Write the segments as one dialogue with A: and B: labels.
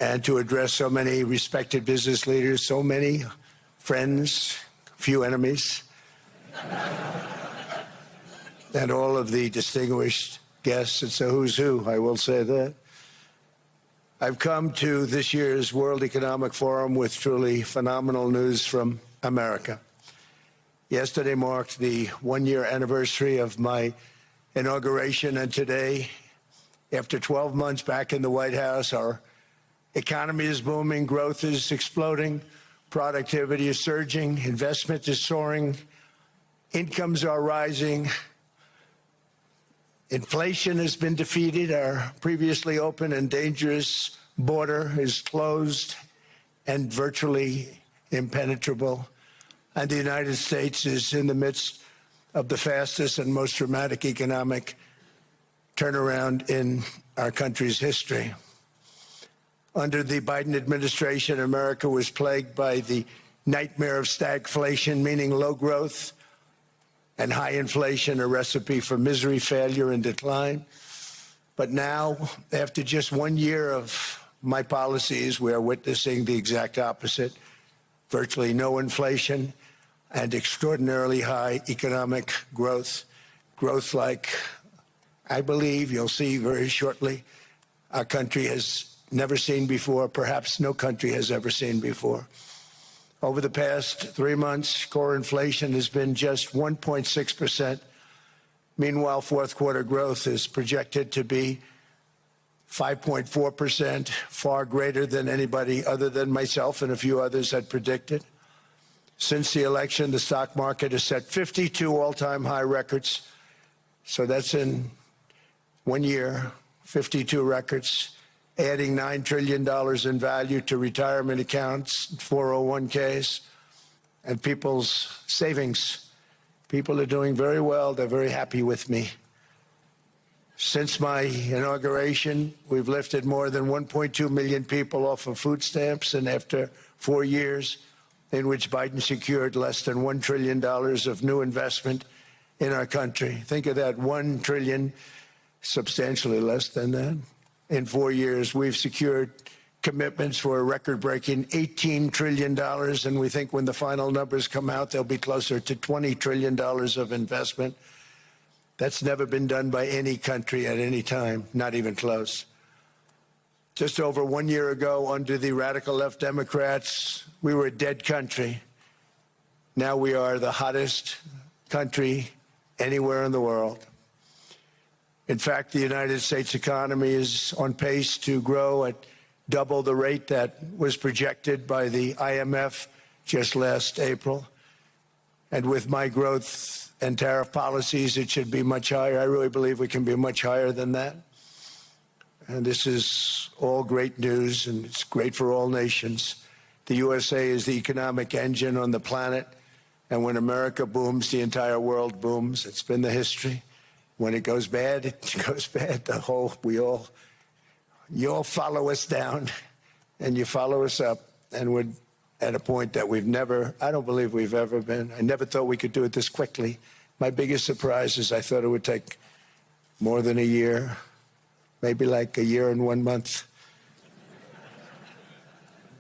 A: and to address so many respected business leaders, so many friends, few enemies, and all of the distinguished guests. It's a who's who, I will say that. I've come to this year's World Economic Forum with truly phenomenal news from America. Yesterday marked the one-year anniversary of my inauguration, and today, after 12 months back in the White House, our economy is booming, growth is exploding, productivity is surging, investment is soaring, incomes are rising, inflation has been defeated, our previously open and dangerous border is closed and virtually impenetrable, and the United States is in the midst of the fastest and most dramatic economic turnaround in our country's history. Under the Biden administration, America was plagued by the nightmare of stagflation, meaning low growth and high inflation, a recipe for misery, failure, and decline. But now, after just 1 year of my policies, we are witnessing the exact opposite. Virtually no inflation and extraordinarily high economic growth. Growth like I believe you'll see very shortly our country has never seen before, perhaps no country has ever seen before. Over the past 3 months, core inflation has been just 1.6%. Meanwhile, fourth quarter growth is projected to be 5.4%, far greater than anybody other than myself and a few others had predicted. Since the election, the stock market has set 52 all-time high records. So that's in 1 year, 52 records, adding $9 trillion in value to retirement accounts, 401ks, and people's savings. People are doing very well. They're very happy with me. Since my inauguration, we've lifted more than 1.2 million people off of food stamps, and after 4 years in which Biden secured less than $1 trillion of new investment in our country. Think of that, $1 trillion, substantially less than that. In 4 years, we've secured commitments for a record-breaking $18 trillion, and we think when the final numbers come out, they'll be closer to $20 trillion of investment. That's never been done by any country at any time, not even close. Just over 1 year ago, under the radical left Democrats, we were a dead country. Now we are the hottest country anywhere in the world. In fact, the United States economy is on pace to grow at double the rate that was projected by the IMF just last April. And with my growth and tariff policies, it should be much higher. I really believe we can be much higher than that. And this is all great news, and it's great for all nations. The USA is the economic engine on the planet, and when America booms, the entire world booms. It's been the history. When it goes bad, it goes bad. You all follow us down, and you follow us up, and we're at a point that I don't believe we've ever been. I never thought we could do it this quickly. My biggest surprise is I thought it would take more than a year, maybe like a year and 1 month.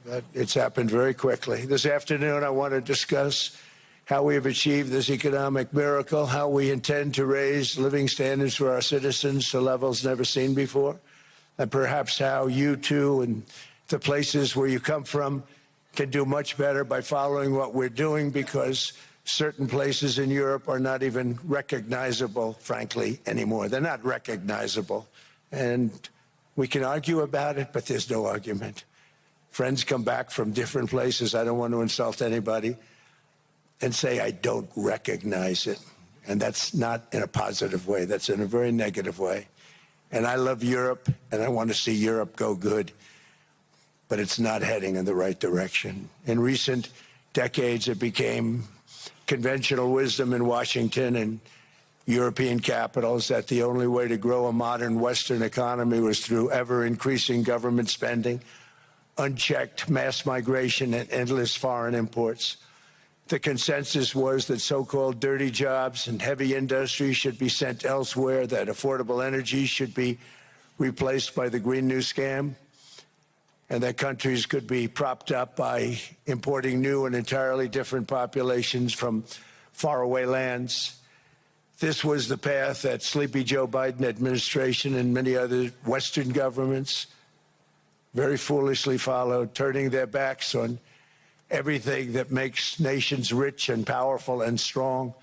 A: But it's happened very quickly. This afternoon, I want to discuss how we have achieved this economic miracle, how we intend to raise living standards for our citizens to levels never seen before, and perhaps how you too and the places where you come from can do much better by following what we're doing, because certain places in Europe are not even recognizable, frankly, anymore. They're not recognizable. And we can argue about it, but there's no argument. Friends come back from different places. I don't want to insult anybody and say I don't recognize it. And that's not in a positive way. That's in a very negative way. And I love Europe, and I want to see Europe go good. But it's not heading in the right direction. In recent decades, it became conventional wisdom in Washington and European capitals that the only way to grow a modern Western economy was through ever-increasing government spending, unchecked mass migration, and endless foreign imports. The consensus was that so-called dirty jobs and heavy industry should be sent elsewhere, that affordable energy should be replaced by the Green New Scam. and that countries could be propped up by importing new and entirely different populations from faraway lands. This was the path that sleepy Joe Biden administration and many other Western governments very foolishly followed, turning their backs on everything that makes nations rich and powerful and strong.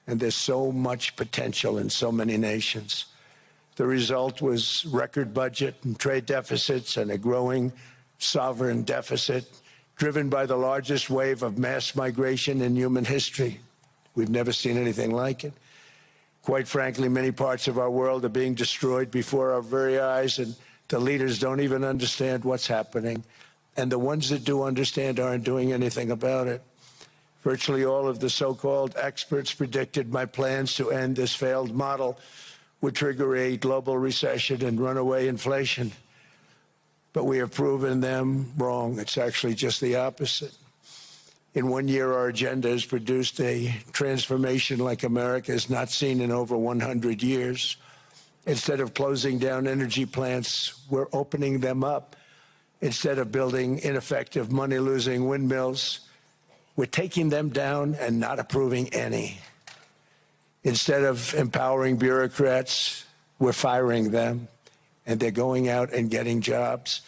A: And there's so much potential in so many nations. The result was record budget and trade deficits and a growing sovereign deficit driven by the largest wave of mass migration in human history. We've never seen anything like it. Quite frankly, many parts of our world are being destroyed before our very eyes, and the leaders don't even understand what's happening. And the ones that do understand aren't doing anything about it. Virtually all of the so-called experts predicted my plans to end this failed model would trigger a global recession and runaway inflation. But we have proven them wrong. It's actually just the opposite. In 1 year, our agenda has produced a transformation like America has not seen in over 100 years. Instead of closing down energy plants, we're opening them up. Instead of building ineffective, money-losing windmills, we're taking them down and not approving any. Instead of empowering bureaucrats, we're firing them, and they're going out and getting jobs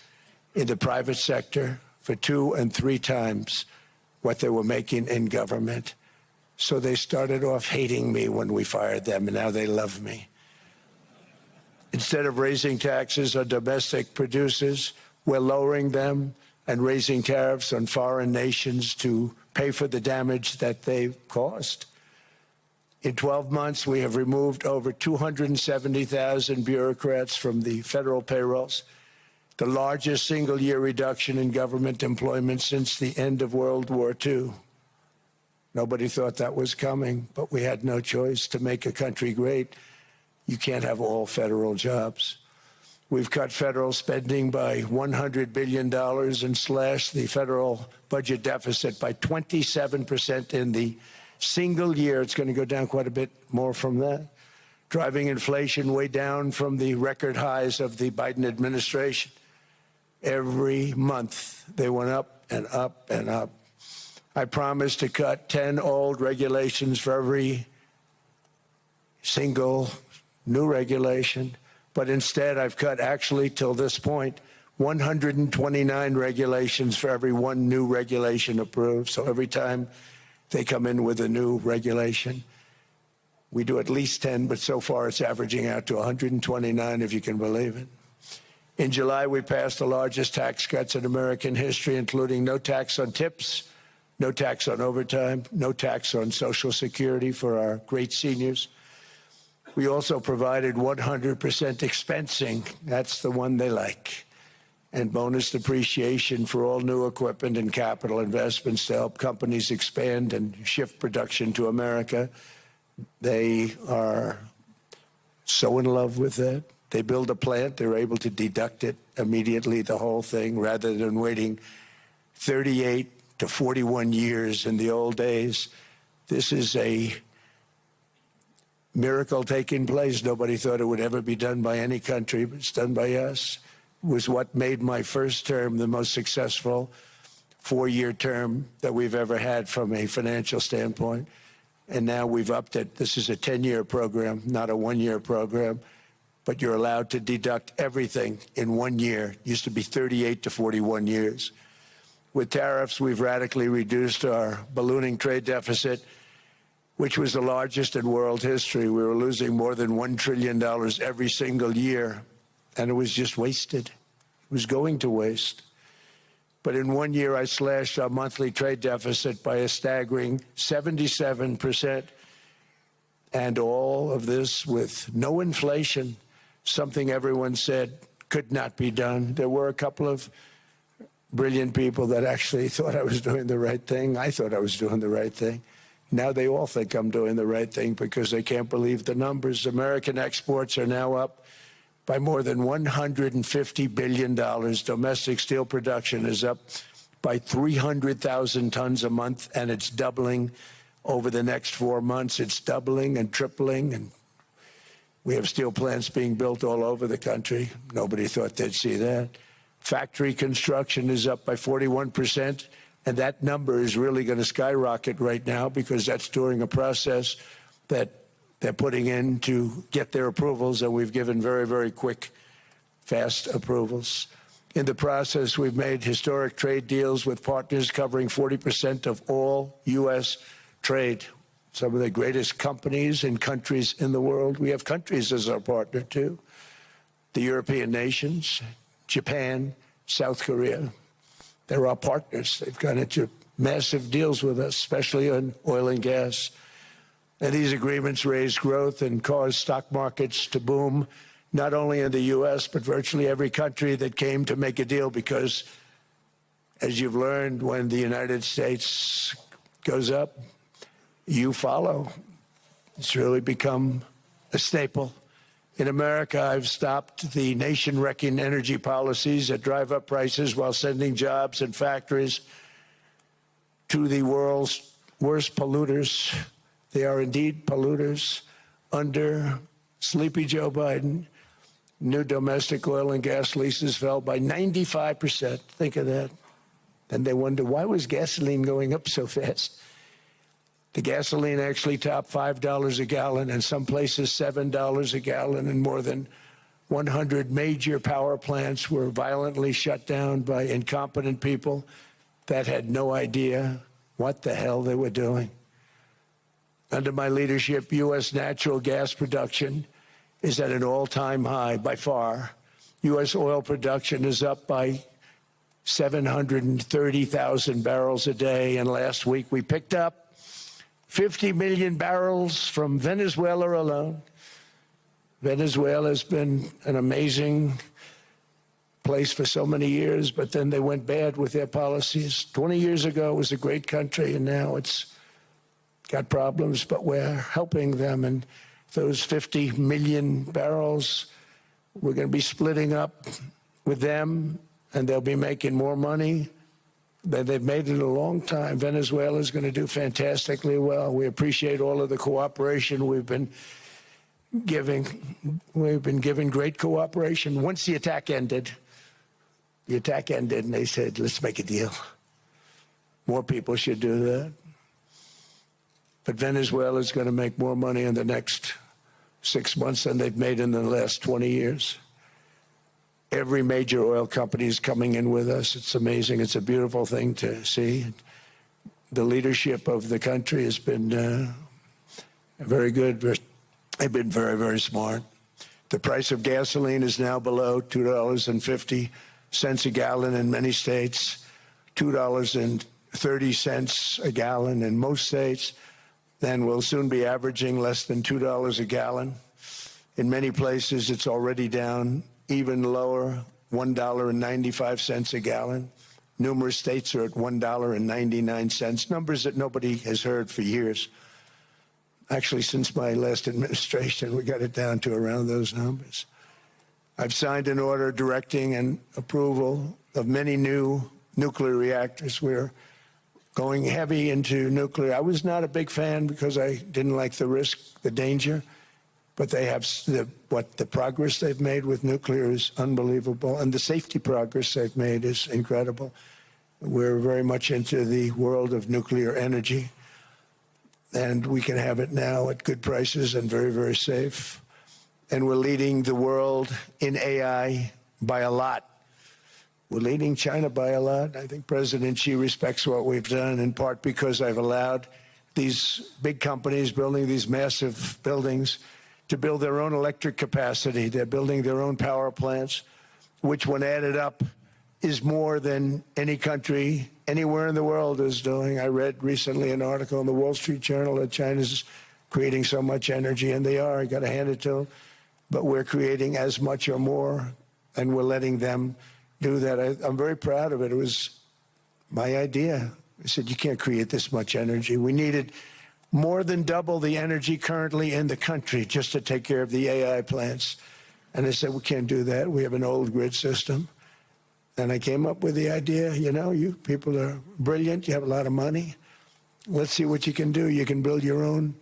A: in the private sector for 2 and 3 times what they were making in government. So they started off hating me when we fired them, and now they love me. Instead of raising taxes on domestic producers, we're lowering them and raising tariffs on foreign nations to pay for the damage that they've caused. In 12 months, we have removed over 270,000 bureaucrats from the federal payrolls, the largest single-year reduction in government employment since the end of World War II. Nobody thought that was coming, but we had no choice. To make a country great, you can't have all federal jobs. We've cut federal spending by $100 billion and slashed the federal budget deficit by 27% in the single year. It's going to go down quite a bit more from that, driving inflation way down from the record highs of the Biden administration. Every month, they went up and up and up. I promised to cut 10 old regulations for every single new regulation. But instead, I've cut, actually, till this point, 129 regulations for every 1 new regulation approved. So every time they come in with a new regulation, we do at least 10, but so far it's averaging out to 129, if you can believe it. In July, we passed the largest tax cuts in American history, including no tax on tips, no tax on overtime, no tax on Social Security for our great seniors. We also provided 100% expensing. That's the one they like. And bonus depreciation for all new equipment and capital investments to help companies expand and shift production to America. They are so in love with that. They build a plant, they're able to deduct it immediately, the whole thing, rather than waiting 38 to 41 years in the old days. This is a miracle taking place. Nobody thought it would ever be done by any country, but it's done by us. It was what made my first term the most successful 4-year term that we've ever had from a financial standpoint. And now we've upped it. This is a 10-year program, not a 1-year program. But you're allowed to deduct everything in 1 year. It used to be 38 to 41 years. With tariffs, we've radically reduced our ballooning trade deficit, which was the largest in world history. We were losing more than $1 trillion every single year, and it was just wasted. It was going to waste. But in 1 year, I slashed our monthly trade deficit by a staggering 77%, and all of this with no inflation, something everyone said could not be done. There were a couple of brilliant people that actually thought I was doing the right thing. I thought I was doing the right thing. Now they all think I'm doing the right thing because they can't believe the numbers. American exports are now up by more than $150 billion. Domestic steel production is up by 300,000 tons a month, and it's doubling over the next 4 months. It's doubling and tripling, and we have steel plants being built all over the country. Nobody thought they'd see that. Factory construction is up by 41%, and that number is really going to skyrocket right now because that's during a process that they're putting in to get their approvals, and we've given very, very quick, fast approvals. In the process, we've made historic trade deals with partners covering 40% of all U.S. trade. Some of the greatest companies and countries in the world. We have countries as our partner, too. The European nations, Japan, South Korea. They're our partners. They've gone into massive deals with us, especially on oil and gas. And these agreements raise growth and cause stock markets to boom, not only in the U.S., but virtually every country that came to make a deal, because, as you've learned, when the United States goes up, you follow. It's really become a staple. In America, I've stopped the nation-wrecking energy policies that drive up prices while sending jobs and factories to the world's worst polluters. They are indeed polluters. Under sleepy Joe Biden, new domestic oil and gas leases fell by 95%. Think of that. Then they wonder, why was gasoline going up so fast? The gasoline actually topped $5 a gallon, and some places $7 a gallon, and more than 100 major power plants were violently shut down by incompetent people that had no idea what the hell they were doing. Under my leadership, U.S. natural gas production is at an all-time high by far. U.S. oil production is up by 730,000 barrels a day, and last week we picked up 50 million barrels from Venezuela alone. Venezuela has been an amazing place for so many years, but then they went bad with their policies. 20 years ago, it was a great country, and now it's got problems, but we're helping them. And those 50 million barrels, we're going to be splitting up with them, and they'll be making more money. They've made it a long time. Venezuela is going to do fantastically well. We appreciate all of the cooperation we've been giving. We've been giving great cooperation. Once the attack ended, and they said, let's make a deal. More people should do that. But Venezuela is going to make more money in the next 6 months than they've made in the last 20 years. Every major oil company is coming in with us. It's amazing. It's a beautiful thing to see. The leadership of the country has been very good. They've been very, very smart. The price of gasoline is now below $2.50 a gallon in many states, $2.30 a gallon in most states. Then we'll soon be averaging less than $2 a gallon. In many places, it's already down even lower, $1.95 a gallon. Numerous states are at $1.99, numbers that nobody has heard for years. Actually, since my last administration, we got it down to around those numbers. I've signed an order directing and approval of many new nuclear reactors. We're going heavy into nuclear. I was not a big fan because I didn't like the risk, the danger. But they have the progress they've made with nuclear is unbelievable, and the safety progress they've made is incredible. We're very much into the world of nuclear energy, and we can have it now at good prices and very, very safe. And we're leading the world in AI by a lot. We're leading China by a lot. I think President Xi respects what we've done, in part because I've allowed these big companies building these massive buildings to build their own electric capacity. They're building their own power plants, which, when added up, is more than any country anywhere in the world is doing. I read recently an article in the Wall Street Journal that China's creating so much energy, and they are. I got to hand it to them. But we're creating as much or more, and we're letting them do that. I'm very proud of it. It was my idea. I said, you can't create this much energy. We needed more than double the energy currently in the country just to take care of the AI plants. And I said, we can't do that. We have an old grid system. And I came up with the idea, you know, you people are brilliant. You have a lot of money. Let's see what you can do. You can build your own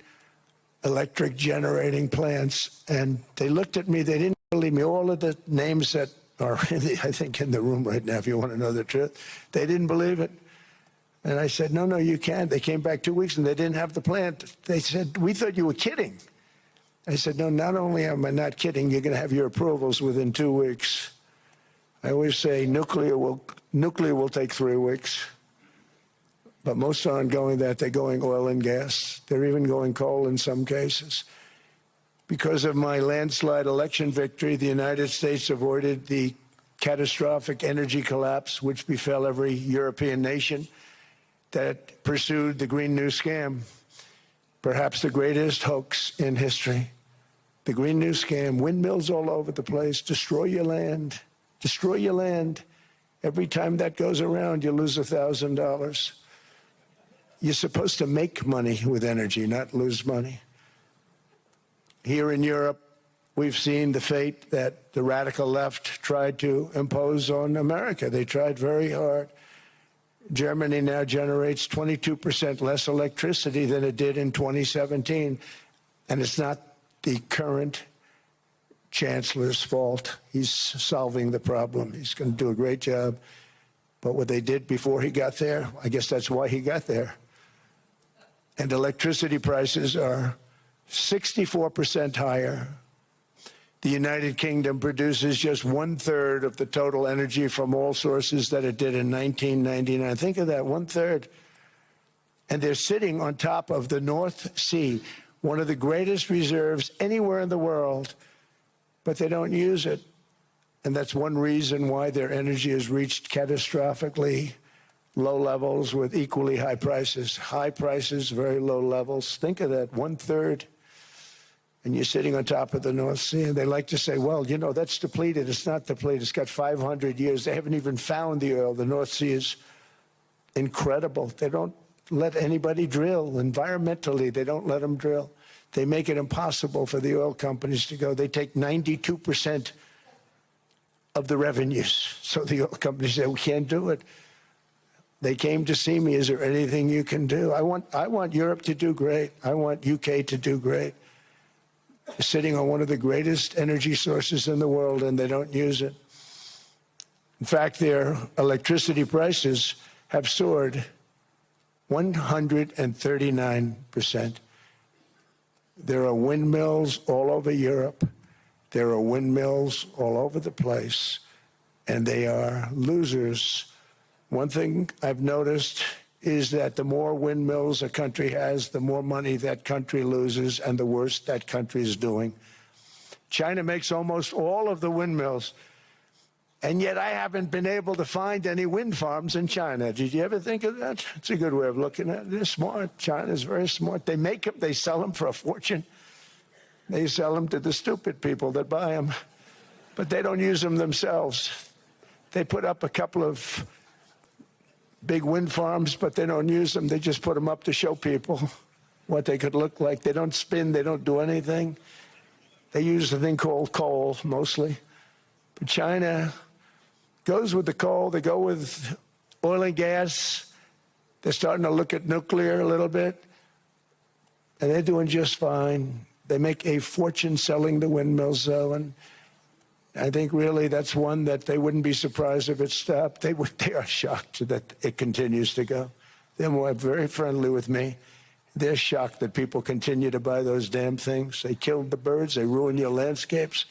A: electric generating plants. And they looked at me. They didn't believe me. All of the names that are, I think, in the room right now, if you want to know the truth. They didn't believe it. And I said, no, you can't. They came back 2 weeks and they didn't have the plant. They said, we thought you were kidding. I said, no, not only am I not kidding, you're going to have your approvals within 2 weeks. I always say nuclear will take 3 weeks. But most aren't going that. They're going oil and gas. They're even going coal in some cases. Because of my landslide election victory, the United States avoided the catastrophic energy collapse which befell every European nation that pursued the Green New scam, perhaps the greatest hoax in history. The Green New scam, windmills all over the place, destroy your land, destroy your land. Every time that goes around, you lose $1,000. You're supposed to make money with energy, not lose money. Here in Europe, we've seen the fate that the radical left tried to impose on America. They tried very hard. Germany now generates 22% less electricity than it did in 2017. And it's not the current chancellor's fault. He's solving the problem. He's going to do a great job. But what they did before he got there, I guess that's why he got there. And electricity prices are 64% higher. The United Kingdom produces just 1/3 of the total energy from all sources that it did in 1999. Think of that, 1/3. And they're sitting on top of the North Sea, one of the greatest reserves anywhere in the world, but they don't use it. And that's one reason why their energy has reached catastrophically low levels with equally high prices. High prices, very low levels. Think of that, 1/3. And you're sitting on top of the North Sea, and they like to say, well, you know, that's depleted. It's not depleted. It's got 500 years. They haven't even found the oil. The North Sea is incredible. They don't let anybody drill. Environmentally, they don't let them drill. They make it impossible for the oil companies to go. They take 92% of the revenues. So the oil companies say, we can't do it. They came to see me. Is there anything you can do? I want Europe to do great. I want UK to do great. Sitting on one of the greatest energy sources in the world, and they don't use it. In fact, their electricity prices have soared 139%. There are windmills all over Europe. There are windmills all over the place, and they are losers. One thing I've noticed is that the more windmills a country has, the more money that country loses and the worse that country is doing. China makes almost all of the windmills, and yet I haven't been able to find any wind farms in China. Did you ever think of that? It's a good way of looking at it. They're smart. China's very smart. They make them, they sell them for a fortune. They sell them to the stupid people that buy them, but they don't use them themselves. They put up a couple of big wind farms, but they don't use them. They just put them up to show people what they could look like. They don't spin. They don't do anything. They use a thing called coal, mostly. But China goes with the coal. They go with oil and gas. They're starting to look at nuclear a little bit. And they're doing just fine. They make a fortune selling the windmills, though, and I think really that's one that they wouldn't be surprised if it stopped. They are shocked that it continues to go. They're very friendly with me. They're shocked that people continue to buy those damn things. They killed the birds. They ruin your landscapes.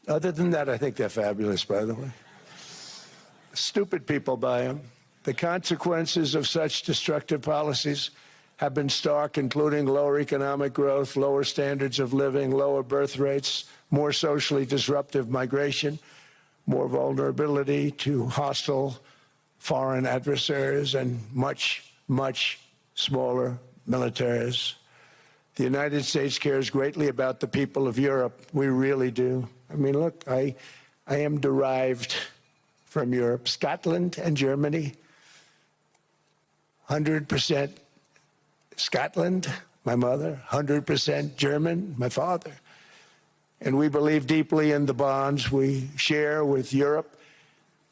A: Other than that, I think they're fabulous, by the way. Stupid people buy them. The consequences of such destructive policies have been stark, including lower economic growth, lower standards of living, lower birth rates, more socially disruptive migration, more vulnerability to hostile foreign adversaries, and much, much smaller militaries. The United States cares greatly about the people of Europe. We really do. I mean, look, I am derived from Europe. Scotland and Germany, 100% Scotland, my mother, 100% German, my father. And we believe deeply in the bonds we share with Europe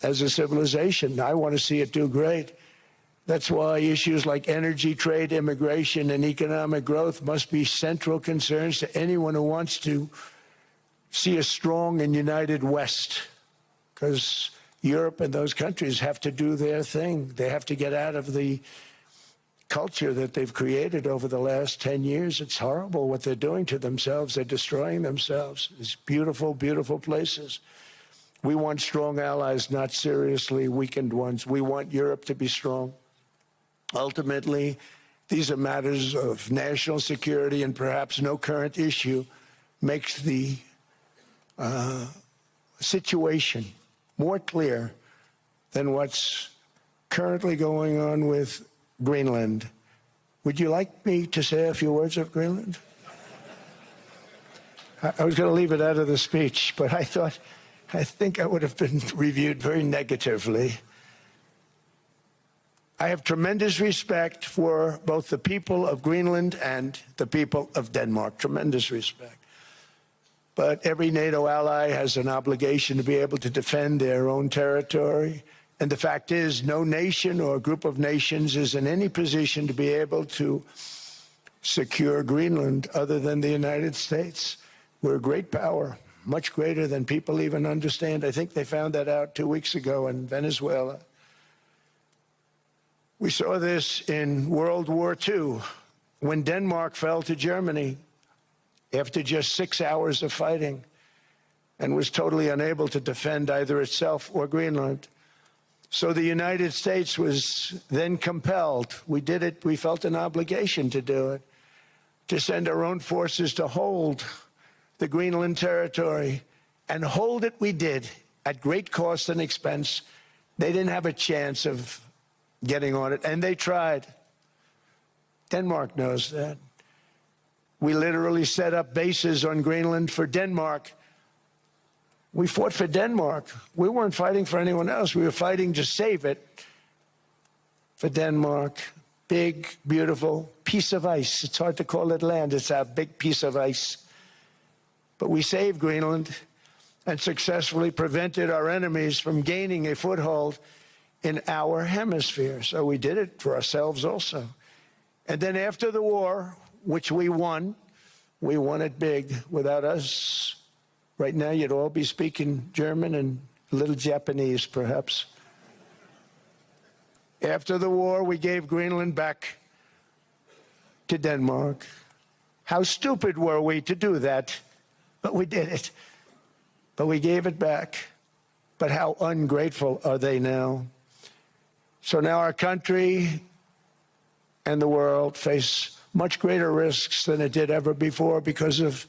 A: as a civilization. I want to see it do great. That's why issues like energy, trade, immigration, and economic growth must be central concerns to anyone who wants to see a strong and united West. because Europe and those countries have to do their thing. They have to get out of the culture that they've created over the last 10 years. It's horrible what they're doing to themselves. They're destroying themselves. It's beautiful, beautiful places. We want strong allies, not seriously weakened ones. We want Europe to be strong. Ultimately, these are matters of national security, and perhaps no current issue makes the situation more clear than what's currently going on with Greenland. Would you like me to say a few words of Greenland? I was going to leave it out of the speech, but I think I would have been reviewed very negatively. I have tremendous respect for both the people of Greenland and the people of Denmark, tremendous respect. But every NATO ally has an obligation to be able to defend their own territory. And the fact is, no nation or group of nations is in any position to be able to secure Greenland other than the United States. We're a great power, much greater than people even understand. I think they found that out 2 weeks ago in Venezuela. We saw this in World War II, when Denmark fell to Germany after just 6 hours of fighting and was totally unable to defend either itself or Greenland. So the United States was then compelled, we did it, we felt an obligation to do it, to send our own forces to hold the Greenland territory, and hold it we did at great cost and expense. They didn't have a chance of getting on it, and they tried. Denmark knows that. We literally set up bases on Greenland for Denmark. We fought for Denmark. We weren't fighting for anyone else. We were fighting to save it for Denmark. Big, beautiful piece of ice. It's hard to call it land. It's a big piece of ice. But we saved Greenland and successfully prevented our enemies from gaining a foothold in our hemisphere. So we did it for ourselves also. And then after the war, which we won it big. Without us, right now you'd all be speaking German and a little Japanese, perhaps. After the war, we gave Greenland back to Denmark. How stupid were we to do that? But we did it. But we gave it back. But how ungrateful are they now? So now our country and the world face much greater risks than it did ever before because of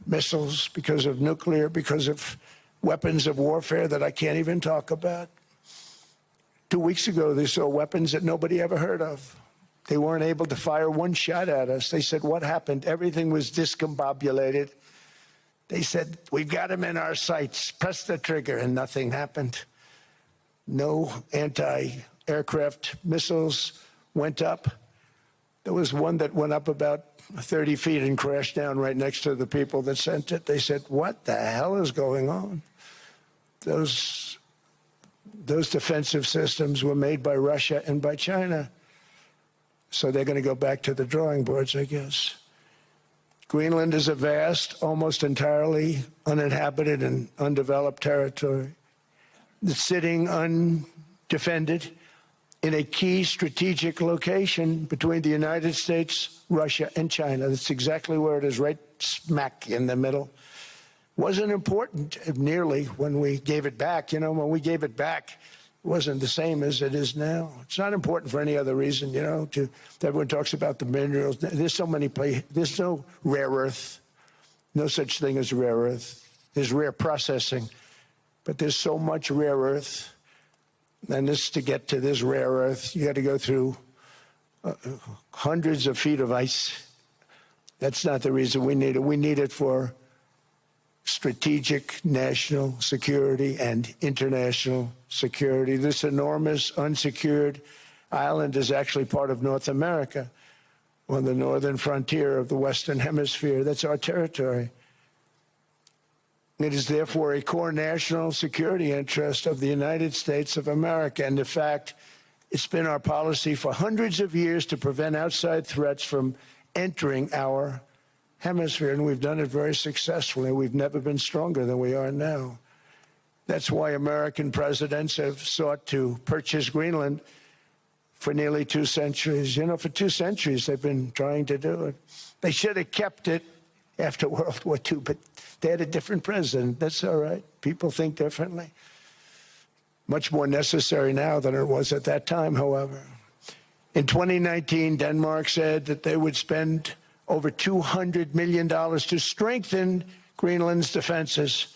A: missiles, because of nuclear, because of weapons of warfare that I can't even talk about. 2 weeks ago, they saw weapons that nobody ever heard of. They weren't able to fire one shot at us. They said, what happened? Everything was discombobulated. They said, we've got them in our sights. Press the trigger, and nothing happened. No anti-aircraft missiles went up. There was one that went up about 30 feet and crashed down right next to the people that sent it. They said, what the hell is going on? Those defensive systems were made by Russia and by China. So they're going to go back to the drawing boards, I guess. Greenland is a vast, almost entirely uninhabited and undeveloped territory. It's sitting undefended in a key strategic location between the United States, Russia, and China. That's exactly where it is, right smack in the middle. Wasn't important nearly when we gave it back. You know, when we gave it back, it wasn't the same as it is now. It's not important for any other reason, you know. Everyone talks about the minerals. There's so many places. There's no rare earth. No such thing as rare earth. There's rare processing. But there's so much rare earth. And to get to this rare earth, you got to go through hundreds of feet of ice. That's not the reason we need it. We need it for strategic national security and international security. This enormous unsecured island is actually part of North America, on the northern frontier of the Western Hemisphere. That's our territory. It is therefore a core national security interest of the United States of America. And in fact, it's been our policy for hundreds of years to prevent outside threats from entering our hemisphere, and we've done it very successfully. We've never been stronger than we are now. That's why American presidents have sought to purchase Greenland for nearly 2 centuries. You know, for 2 centuries they've been trying to do it. They should have kept it after World War II, but they had a different president. That's all right. People think differently. Much more necessary now than it was at that time, however. In 2019, Denmark said that they would spend over $200 million to strengthen Greenland's defenses.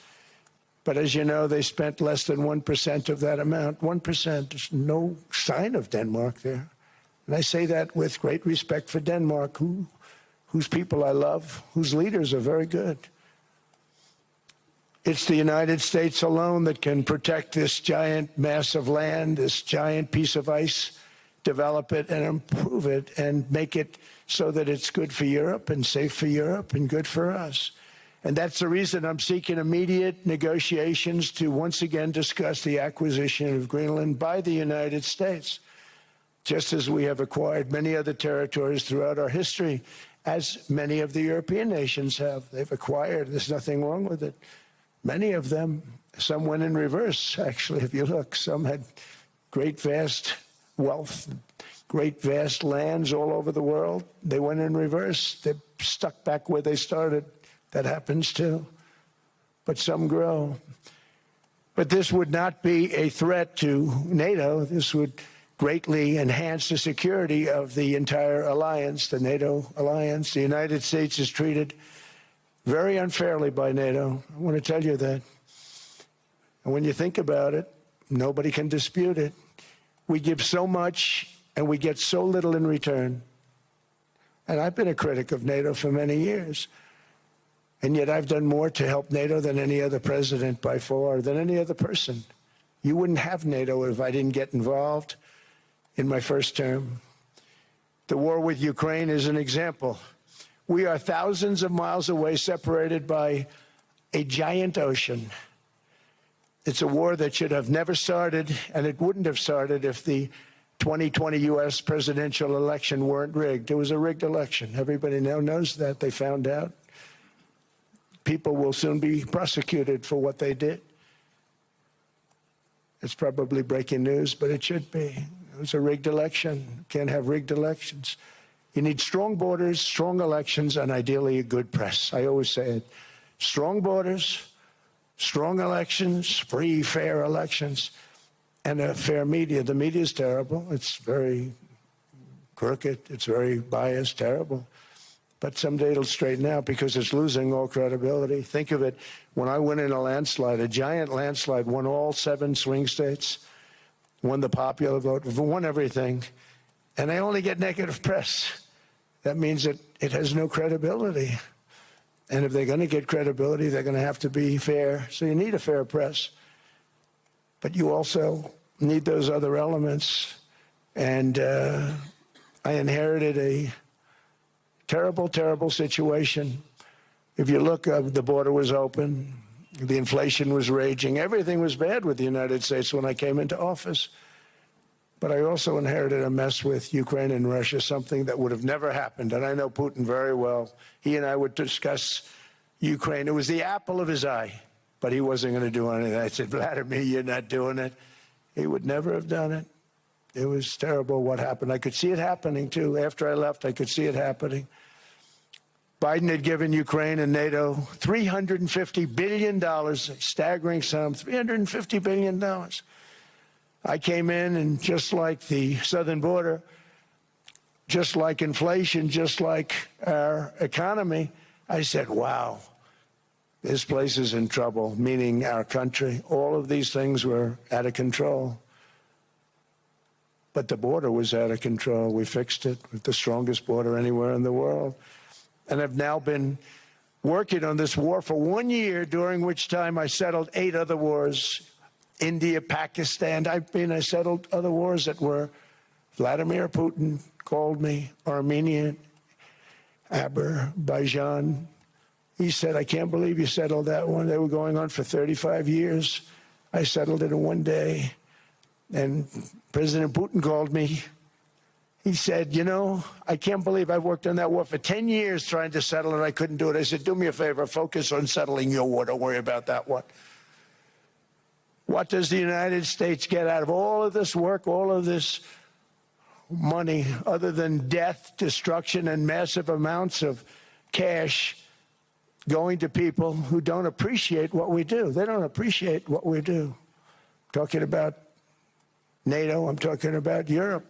A: But as you know, they spent less than 1% of that amount. 1%. There's no sign of Denmark there. And I say that with great respect for Denmark, whose people I love, whose leaders are very good. It's the United States alone that can protect this giant mass of land, this giant piece of ice, develop it and improve it and make it so that it's good for Europe and safe for Europe and good for us. And that's the reason I'm seeking immediate negotiations to once again discuss the acquisition of Greenland by the United States, just as we have acquired many other territories throughout our history, as many of the European nations have. They've acquired. There's nothing wrong with it. Many of them, some went in reverse, actually, if you look. Some had great, vast wealth, great, vast lands all over the world. They went in reverse. They're stuck back where they started. That happens too. But some grow. But this would not be a threat to NATO. This would greatly enhance the security of the entire alliance, the NATO alliance. The United States is treated very unfairly by NATO. I want to tell you that. And when you think about it, nobody can dispute it. We give so much and we get so little in return. And I've been a critic of NATO for many years. And yet I've done more to help NATO than any other president by far, than any other person. You wouldn't have NATO if I didn't get involved in my first term. The war with Ukraine is an example. We are thousands of miles away, separated by a giant ocean. It's a war that should have never started, and it wouldn't have started if the 2020 U.S. presidential election weren't rigged. It was a rigged election. Everybody now knows that. They found out. People will soon be prosecuted for what they did. It's probably breaking news, but it should be. It was a rigged election. You can't have rigged elections. You need strong borders, strong elections, and ideally a good press. I always say it. Strong borders, strong elections, free, fair elections, and a fair media. The media is terrible. It's very crooked. It's very biased, terrible. But someday it'll straighten out because it's losing all credibility. Think of it. When I went in a landslide, a giant landslide, won all 7 swing states, won the popular vote, won everything, and I only get negative press. That means that it has no credibility. And if they're going to get credibility, they're going to have to be fair. So you need a fair press. But you also need those other elements. And I inherited a terrible, terrible situation. If you look, the border was open. The inflation was raging. Everything was bad with the United States when I came into office. But I also inherited a mess with Ukraine and Russia, something that would have never happened. And I know Putin very well. He and I would discuss Ukraine. It was the apple of his eye, but he wasn't going to do anything. I said, Vladimir, you're not doing it. He would never have done it. It was terrible what happened. I could see it happening, too. After I left, I could see it happening. Biden had given Ukraine and NATO $350 billion, a staggering sum, $350 billion. I came in, and just like the southern border, just like inflation, just like our economy, I said, wow, this place is in trouble, meaning our country. All of these things were out of control. But the border was out of control. We fixed it with the strongest border anywhere in the world. And I've now been working on this war for 1 year, during which time I settled 8 other wars. India, Pakistan. I settled other wars that were Vladimir Putin called me, Armenia, Azerbaijan. He said, I can't believe you settled that one. They were going on for 35 years. I settled it in 1 day. And President Putin called me. He said, you know, I can't believe I've worked on that war for 10 years trying to settle it. I couldn't do it. I said, do me a favor, focus on settling your war. Don't worry about that one. What does the United States get out of all of this work, all of this money, other than death, destruction, and massive amounts of cash going to people who don't appreciate what we do? They don't appreciate what we do. I'm talking about NATO, I'm talking about Europe.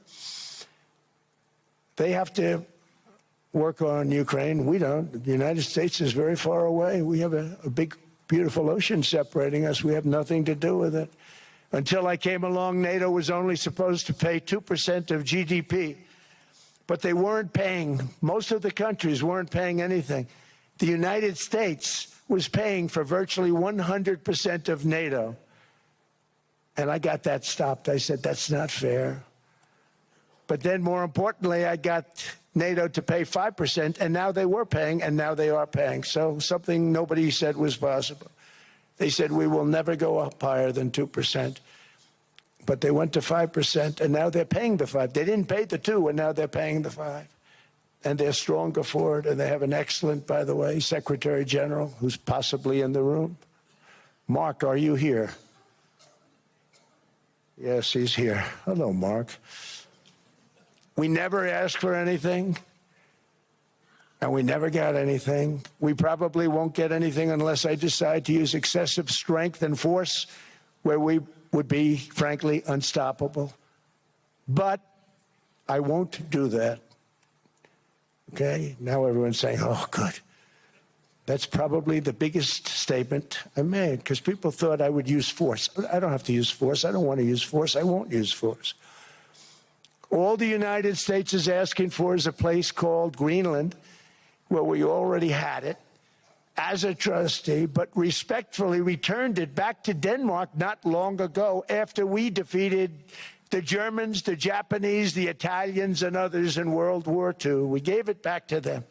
A: They have to work on Ukraine. We don't. The United States is very far away. We have a big, beautiful ocean separating us. We have nothing to do with it. Until I came along, NATO was only supposed to pay 2% of GDP, but they weren't paying. Most of the countries weren't paying anything. The United States was paying for virtually 100% of NATO. And I got that stopped. I said, that's not fair. But then, more importantly, I got NATO to pay 5%, and now they were paying, and now they are paying. So something nobody said was possible. They said, we will never go up higher than 2%. But they went to 5%, and now they're paying the 5. They didn't pay the 2, and now they're paying the 5. And they're stronger for it, and they have an excellent, by the way, Secretary General, who's possibly in the room. Mark, are you here? Yes, he's here. Hello, Mark. We never asked for anything, and we never got anything. We probably won't get anything unless I decide to use excessive strength and force, where we would be, frankly, unstoppable. But I won't do that. Okay? Now everyone's saying, oh, good. That's probably the biggest statement I made, because people thought I would use force. I don't have to use force. I don't want to use force. I won't use force. All the United States is asking for is a place called Greenland, where we already had it as a trustee, but respectfully returned it back to Denmark not long ago after we defeated the Germans, the Japanese, the Italians, and others in World War II. We gave it back to them.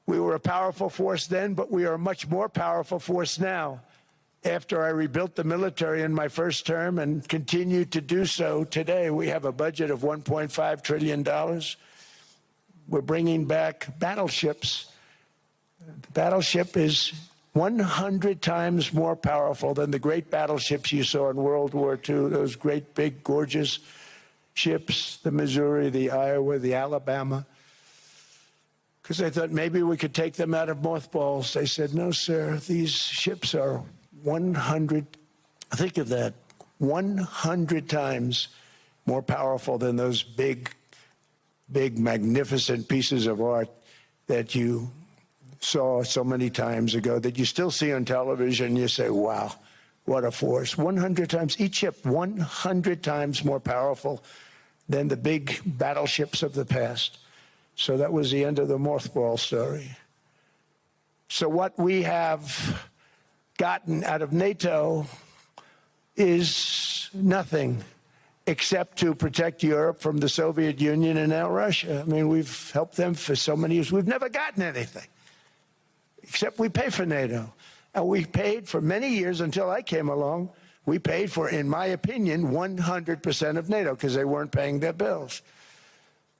A: We were a powerful force then, but we are a much more powerful force now. After I rebuilt the military in my first term and continue to do so today, we have a budget of $1.5 trillion. We're bringing back battleships. The battleship is 100 times more powerful than the great battleships you saw in World War II, those great, big, gorgeous ships, the Missouri, the Iowa, the Alabama. Because I thought maybe we could take them out of mothballs. They said, no, sir, these ships are 100, think of that, 100 times more powerful than those big, magnificent pieces of art that you saw so many times ago, that you still see on television. You say, wow, what a force. 100 times, each ship 100 times more powerful than the big battleships of the past. So that was the end of the mothball story. So what we have gotten out of NATO is nothing except to protect Europe from the Soviet Union and now Russia. I mean, we've helped them for so many years. We've never gotten anything, except we pay for NATO. And we paid for many years until I came along. We paid for, in my opinion, 100% of NATO because they weren't paying their bills.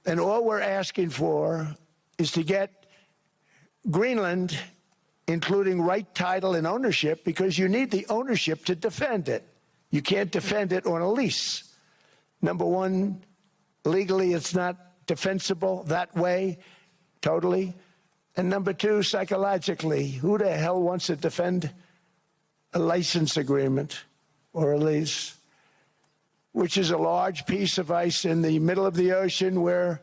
A: And all we're asking for is to get Greenland, including right title and ownership, because you need the ownership to defend it. You can't defend it on a lease. Number one, legally it's not defensible that way, totally. And number two, psychologically, who the hell wants to defend a license agreement or a lease, which is a large piece of ice in the middle of the ocean where,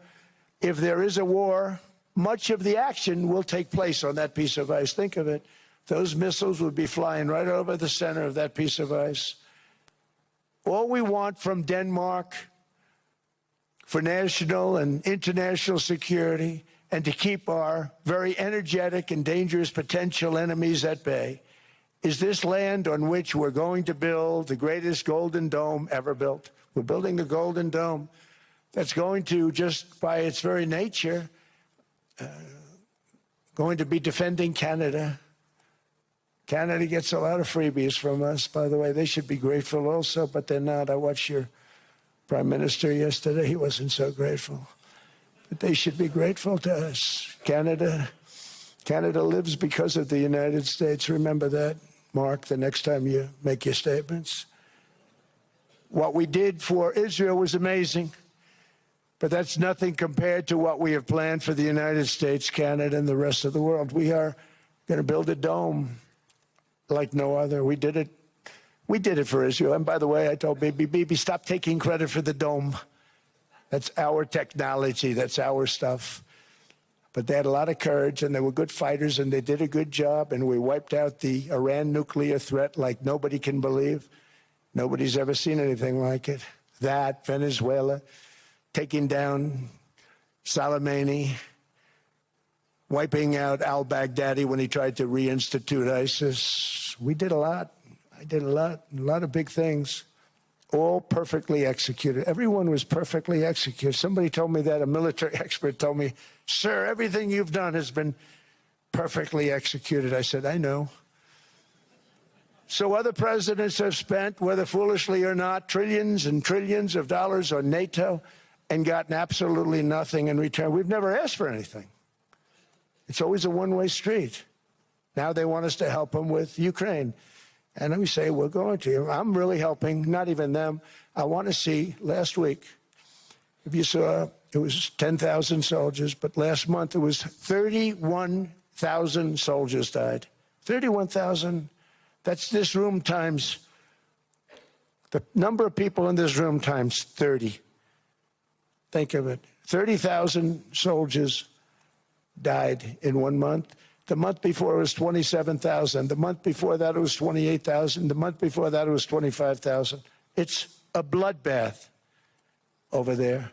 A: if there is a war, much of the action will take place on that piece of ice. Think of it. Those missiles would be flying right over the center of that piece of ice. All we want from Denmark for national and international security and to keep our very energetic and dangerous potential enemies at bay is this land on which we're going to build the greatest Golden Dome ever built. We're building a Golden Dome that's going to, just by its very nature, going to be defending Canada. Canada gets a lot of freebies from us, by the way. They should be grateful also, but they're not. I watched your Prime Minister yesterday. He wasn't so grateful. But they should be grateful to us. Canada lives because of the United States. Remember that. Mark, the next time you make your statements. What we did for Israel was amazing, but that's nothing compared to what we have planned for the United States, Canada, and the rest of the world. We are going to build a dome like no other. We did it. We did it for Israel. And by the way, I told Bibi, stop taking credit for the dome. That's our technology. That's our stuff. But they had a lot of courage, and they were good fighters, and they did a good job, and we wiped out the Iran nuclear threat like nobody can believe. Nobody's ever seen anything like it. That, Venezuela, taking down Soleimani, wiping out al-Baghdadi when he tried to reinstitute ISIS. We did a lot. I did a lot of big things, all perfectly executed. Everyone was perfectly executed. Somebody told me that, a military expert told me, sir, everything you've done has been perfectly executed. I said, I know. So other presidents have spent, whether foolishly or not, trillions and trillions of dollars on NATO and gotten absolutely nothing in return. We've never asked for anything. It's always a one-way street. Now they want us to help them with Ukraine. And we say, we're going to. I'm really helping, not even them. I want to see, last week, if you saw, it was 10,000 soldiers, but last month it was 31,000 soldiers died. 31,000. That's this room times, the number of people in this room times 30. Think of it. 30,000 soldiers died in 1 month. The month before it was 27,000. The month before that it was 28,000. The month before that it was 25,000. It's a bloodbath over there.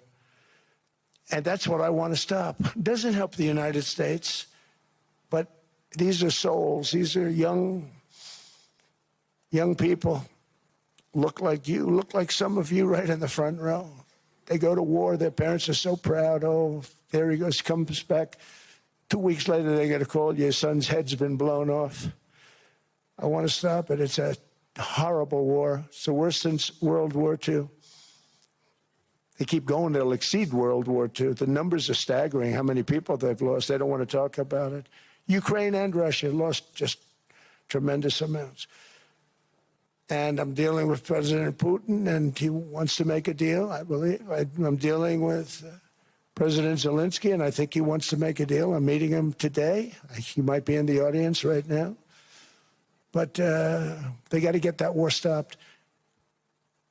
A: And that's what I want to stop. It doesn't help the United States, but these are souls. These are young people, look like you, look like some of you right in the front row. They go to war. Their parents are so proud. Oh, there he goes, comes back. 2 weeks later, they get a call, your son's head's been blown off. I want to stop it. It's a horrible war. It's the worst since World War II. They keep going. They'll exceed World War II. The numbers are staggering, how many people they've lost. They don't want to talk about it. Ukraine and Russia lost just tremendous amounts. And I'm dealing with President Putin, and he wants to make a deal, I believe. I'm dealing with President Zelensky, and I think he wants to make a deal. I'm meeting him today. He might be in the audience right now. But they got to get that war stopped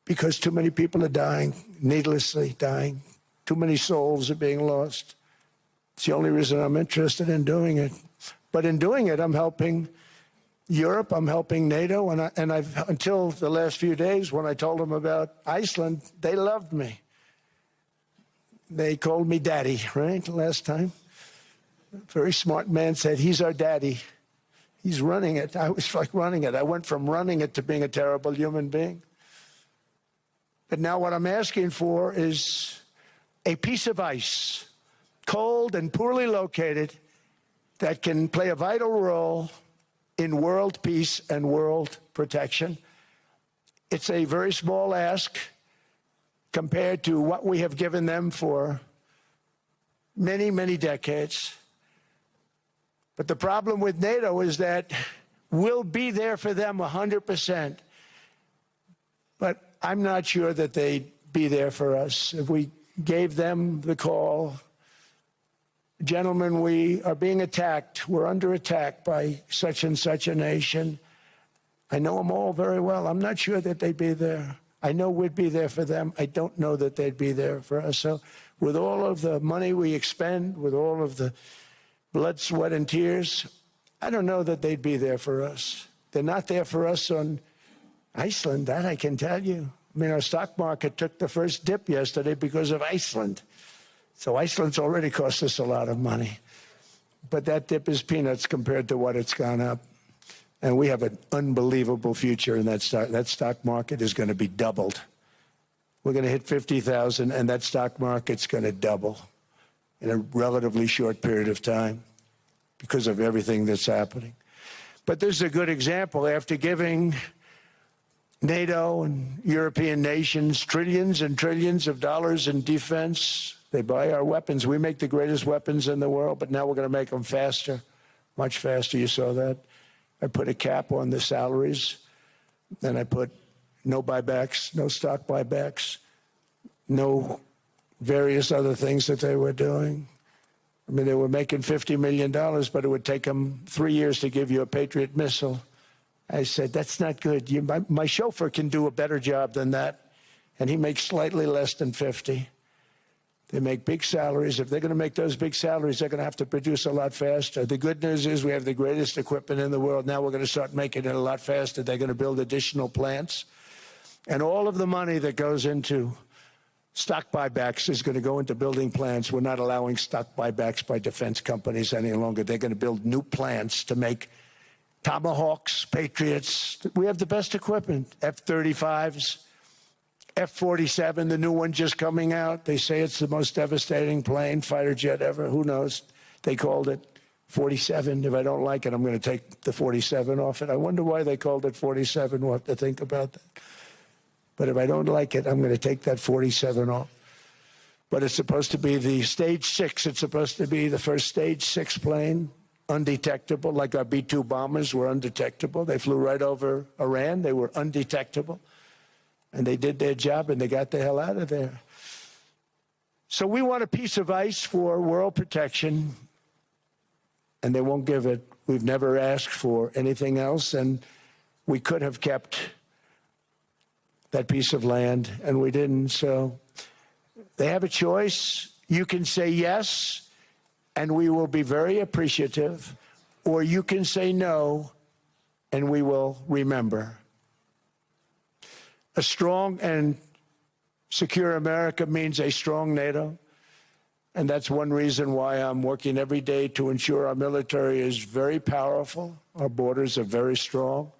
A: because too many people are dying, needlessly dying. Too many souls are being lost. It's the only reason I'm interested in doing it. But in doing it, I'm helping Europe, I'm helping NATO, and I've until the last few days when I told them about Iceland, they loved me. They called me daddy, right, last time. A very smart man said, he's our daddy. He's running it. I was like running it. I went from running it to being a terrible human being. But now what I'm asking for is a piece of ice, cold and poorly located, that can play a vital role in world peace and world protection. It's a very small ask compared to what we have given them for many, many decades. But the problem with NATO is that we'll be there for them 100%. But I'm not sure that they'd be there for us. If we gave them the call, gentlemen, we are being attacked. We're under attack by such and such a nation. I know them all very well. I'm not sure that they'd be there. I know we'd be there for them. I don't know that they'd be there for us. So with all of the money we expend, with all of the blood, sweat, and tears, I don't know that they'd be there for us. They're not there for us on Iceland, that I can tell you. I mean, our stock market took the first dip yesterday because of Iceland. So Iceland's already cost us a lot of money. But that dip is peanuts compared to what it's gone up. And we have an unbelievable future in that stock. That stock market is going to be doubled. We're going to hit 50,000, and that stock market's going to double in a relatively short period of time because of everything that's happening. But this is a good example. After giving NATO and European nations trillions and trillions of dollars in defense, they buy our weapons. We make the greatest weapons in the world, but now we're going to make them faster, much faster. You saw that. I put a cap on the salaries. Then I put no buybacks, no stock buybacks, no various other things that they were doing. I mean, they were making $50 million, but it would take them 3 years to give you a Patriot missile. I said, that's not good. My chauffeur can do a better job than that, and he makes slightly less than 50. They make big salaries. If they're going to make those big salaries, they're going to have to produce a lot faster. The good news is we have the greatest equipment in the world. Now we're going to start making it a lot faster. They're going to build additional plants. And all of the money that goes into stock buybacks is going to go into building plants. We're not allowing stock buybacks by defense companies any longer. They're going to build new plants to make Tomahawks, Patriots. We have the best equipment, F-35s. F-47, the new one just coming out. They say it's the most devastating plane, fighter jet ever. Who knows? They called it 47. If I don't like it, I'm going to take the 47 off it. I wonder why they called it 47. We'll have to think about that. But if I don't like it, I'm going to take that 47 off. But it's supposed to be the Stage 6. It's supposed to be the first Stage 6 plane, undetectable, like our B-2 bombers were undetectable. They flew right over Iran. They were undetectable. And they did their job, and they got the hell out of there. So we want a piece of ice for world protection, and they won't give it. We've never asked for anything else, and we could have kept that piece of land, and we didn't. So they have a choice. You can say yes, and we will be very appreciative, or you can say no, and we will remember. A strong and secure America means a strong NATO, and that's one reason why I'm working every day to ensure our military is very powerful, our borders are very strong,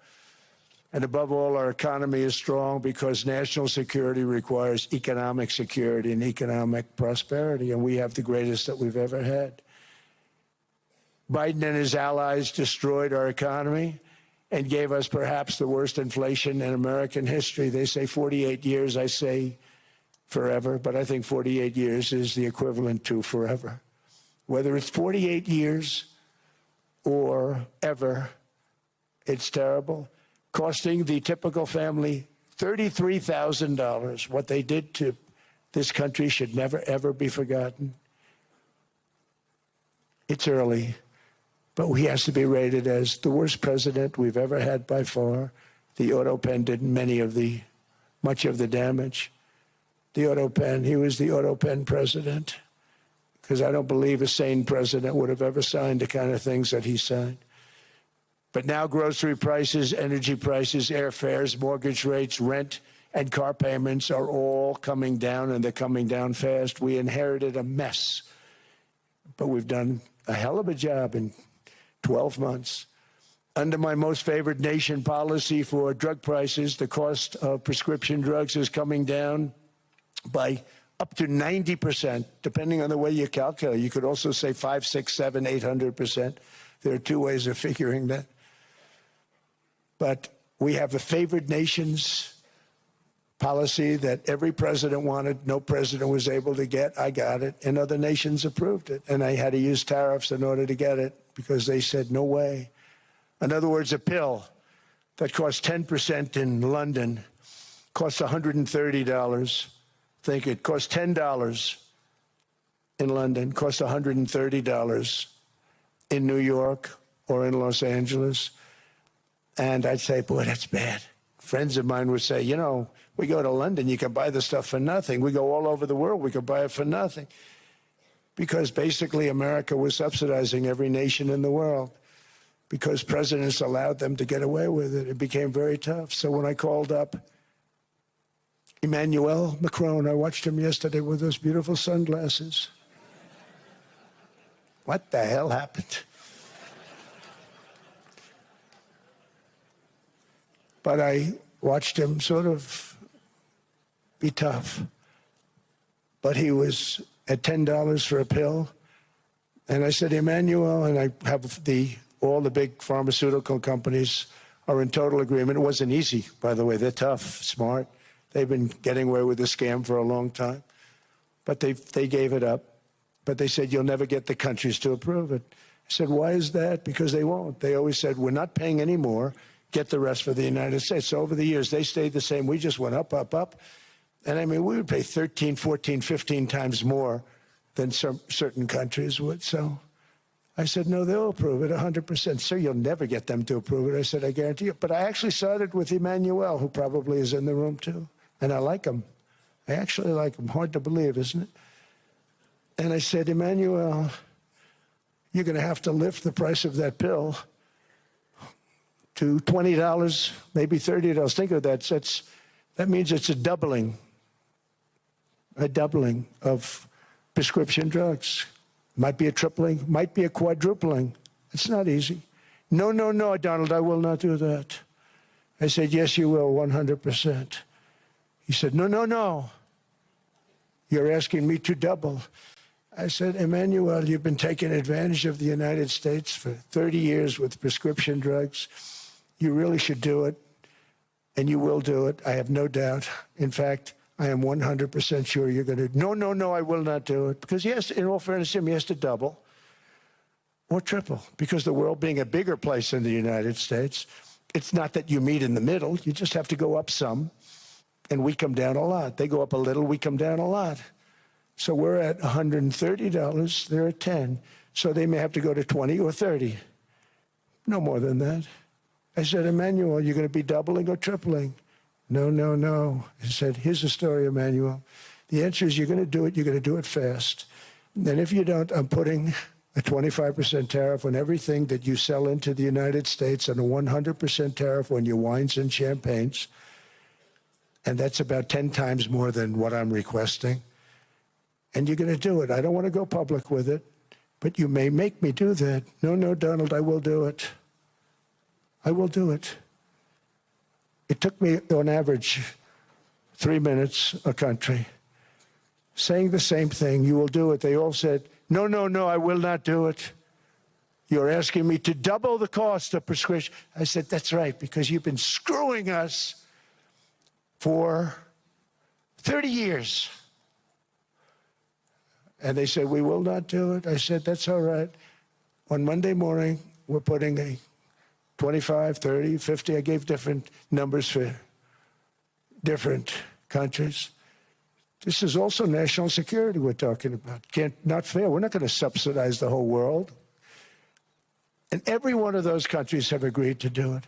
A: and above all, our economy is strong because national security requires economic security and economic prosperity, and we have the greatest that we've ever had. Biden and his allies destroyed our economy and gave us perhaps the worst inflation in American history. They say 48 years, I say forever, but I think 48 years is the equivalent to forever. Whether it's 48 years or ever, it's terrible, costing the typical family $33,000. What they did to this country should never, ever be forgotten. It's early, but he has to be rated as the worst president we've ever had by far. The auto pen did much of the damage. The auto pen, he was the auto pen president, because I don't believe a sane president would have ever signed the kind of things that he signed. But now grocery prices, energy prices, airfares, mortgage rates, rent, and car payments are all coming down, and they're coming down fast. We inherited a mess, but we've done a hell of a job in 12 months. Under my most favored nation policy for drug prices, the cost of prescription drugs is coming down by up to 90%, depending on the way you calculate. You could also say 5, 6, 7, 800%. There are two ways of figuring that. But we have a favored nations policy that every president wanted, no president was able to get. I got it, and other nations approved it. And I had to use tariffs in order to get it because they said, no way. In other words, a pill that costs 10% in London costs $130. Think it costs $10 in London, costs $130 in New York or in Los Angeles. And I'd say, boy, that's bad. Friends of mine would say, you know, we go to London, you can buy the stuff for nothing. We go all over the world, we can buy it for nothing. Because basically America was subsidizing every nation in the world because presidents allowed them to get away with it. It became very tough. So when I called up Emmanuel Macron, I watched him yesterday with those beautiful sunglasses. What the hell happened? But I watched him sort of be tough. But he was at $10 for a pill. And I said, Emmanuel, and I have all the big pharmaceutical companies are in total agreement. It wasn't easy, by the way. They're tough, smart. They've been getting away with the scam for a long time. But they gave it up. But they said, you'll never get the countries to approve it. I said, why is that? Because they won't. They always said, we're not paying any more. Get the rest for the United States. So over the years, they stayed the same. We just went up, up, up. And I mean, we would pay 13, 14, 15 times more than some certain countries would. So I said, no, they'll approve it 100%. Sir, you'll never get them to approve it. I said, I guarantee you. But I actually started with Emmanuel, who probably is in the room too. And I like him. I actually like him. Hard to believe, isn't it? And I said, Emmanuel, you're going to have to lift the price of that pill to $20, maybe $30. Think of that. That means it's a doubling of prescription drugs. Might be a tripling, might be a quadrupling. It's not easy. No, no, no, Donald, I will not do that. I said, yes, you will, 100%. He said, no, no, no. You're asking me to double. I said, Emmanuel, you've been taking advantage of the United States for 30 years with prescription drugs. You really should do it, and you will do it. I have no doubt. In fact, I am 100% sure you're going to. No, no, no, I will not do it. Because, yes, in all fairness to him, he has to double or triple. Because the world being a bigger place than the United States, it's not that you meet in the middle. You just have to go up some, and we come down a lot. They go up a little, we come down a lot. So we're at $130, they're at 10. So they may have to go to 20 or 30. No more than that. I said, Emmanuel, you're going to be doubling or tripling? No, no, no. I said, here's the story, Emmanuel. The answer is you're going to do it. You're going to do it fast. And if you don't, I'm putting a 25% tariff on everything that you sell into the United States and a 100% tariff on your wines and champagnes. And that's about 10 times more than what I'm requesting. And you're going to do it. I don't want to go public with it, but you may make me do that. No, no, Donald, I will do it. I will do it. It took me, on average, 3 minutes a country, saying the same thing. You will do it. They all said, no, no, no, I will not do it. You're asking me to double the cost of prescription. I said, that's right, because you've been screwing us for 30 years. And they said, we will not do it. I said, that's all right. On Monday morning, we're putting a 25, 30, 50. I gave different numbers for different countries. This is also national security we're talking about. Not fair. We're not going to subsidize the whole world. And every one of those countries have agreed to do it.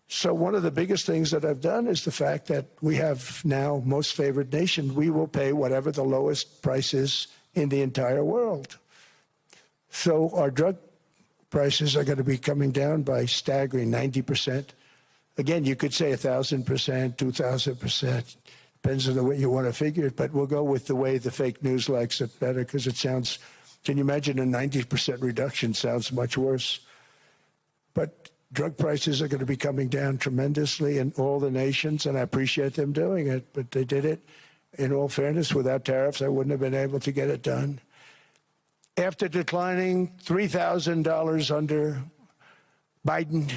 A: So one of the biggest things that I've done is the fact that we have now most favored nation. We will pay whatever the lowest price is in the entire world. So our drug prices are going to be coming down by staggering 90%. Again, you could say 1,000%, 2,000%. Depends on the way you want to figure it, but we'll go with the way the fake news likes it better because it sounds, can you imagine a 90% reduction sounds much worse. But drug prices are going to be coming down tremendously in all the nations, and I appreciate them doing it, but they did it. In all fairness, without tariffs, I wouldn't have been able to get it done. After declining $3,000 under Biden,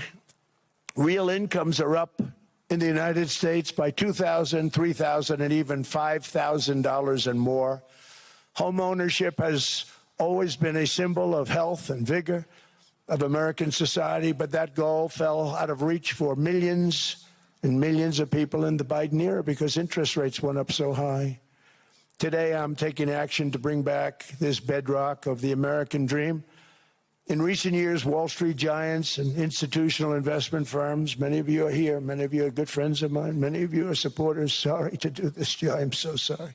A: real incomes are up in the United States by $2,000, $3,000, and even $5,000 and more. Home ownership has always been a symbol of health and vigor of American society, but that goal fell out of reach for millions and millions of people in the Biden era because interest rates went up so high. Today, I'm taking action to bring back this bedrock of the American dream. In recent years, Wall Street giants and institutional investment firms, many of you are here, many of you are good friends of mine, many of you are supporters. Sorry to do this to you, I'm so sorry.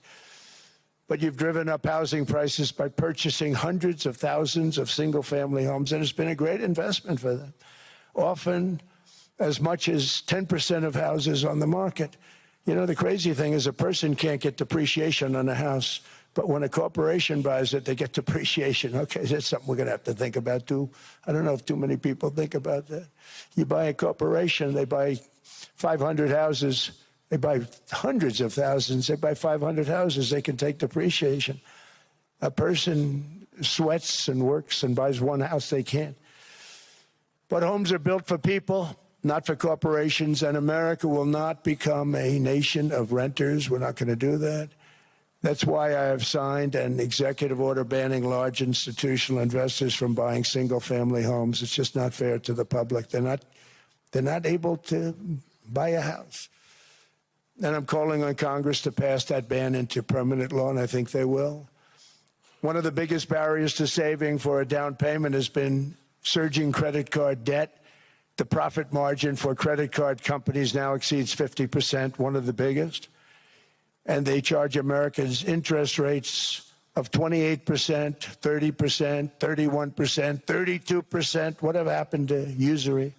A: But you've driven up housing prices by purchasing hundreds of thousands of single-family homes, and it's been a great investment for them. Often as much as 10% of houses on the market. You know, the crazy thing is a person can't get depreciation on a house, but when a corporation buys it, they get depreciation. Okay, that's something we're going to have to think about, too. I don't know if too many people think about that. You buy a corporation, they buy 500 houses. They buy hundreds of thousands. They buy 500 houses. They can take depreciation. A person sweats and works and buys one house, they can't. But homes are built for people, not for corporations, and America will not become a nation of renters. We're not going to do that. That's why I have signed an executive order banning large institutional investors from buying single-family homes. It's just not fair to the public. They're not able to buy a house. And I'm calling on Congress to pass that ban into permanent law, and I think they will. One of the biggest barriers to saving for a down payment has been surging credit card debt. The profit margin for credit card companies now exceeds 50%, one of the biggest. And they charge Americans interest rates of 28%, 30%, 31%, 32%. Whatever happened to usury?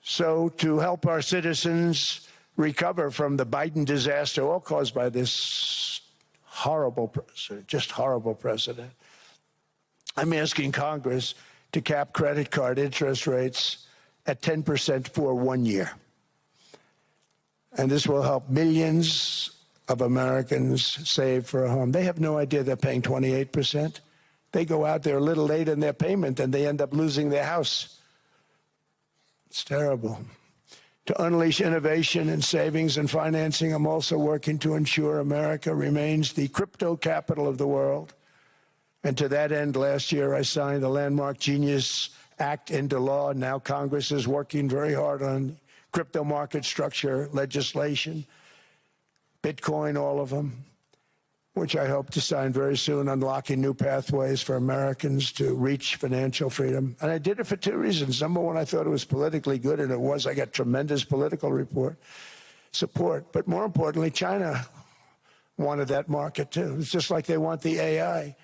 A: So to help our citizens recover from the Biden disaster, all caused by this horrible president, just horrible president, I'm asking Congress to cap credit card interest rates at 10% for 1 year. And this will help millions of Americans save for a home. They have no idea they're paying 28%. They go out there a little late in their payment and they end up losing their house. It's terrible. To unleash innovation in savings and financing, I'm also working to ensure America remains the crypto capital of the world. And to that end, last year I signed the landmark Genius Act into law. Now Congress is working very hard on crypto market structure legislation, Bitcoin, all of them, which I hope to sign very soon, unlocking new pathways for Americans to reach financial freedom. And I did it for two reasons. Number one, I thought it was politically good, and it was. I got tremendous political support. But more importantly, China wanted that market too. It's just like they want the AI.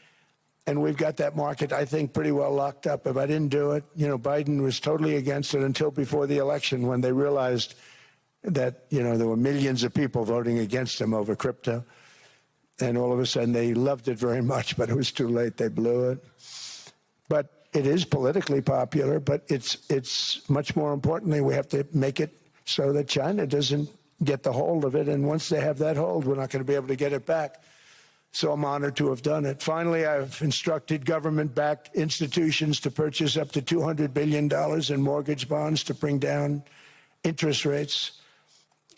A: And we've got that market, I think, pretty well locked up. If I didn't do it, Biden was totally against it until before the election, when they realized that, there were millions of people voting against him over crypto. And all of a sudden, they loved it very much, but it was too late. They blew it. But it is politically popular, but it's much more importantly, we have to make it so that China doesn't get the hold of it. And once they have that hold, we're not going to be able to get it back. So I'm honored to have done it. Finally, I've instructed government-backed institutions to purchase up to $200 billion in mortgage bonds to bring down interest rates.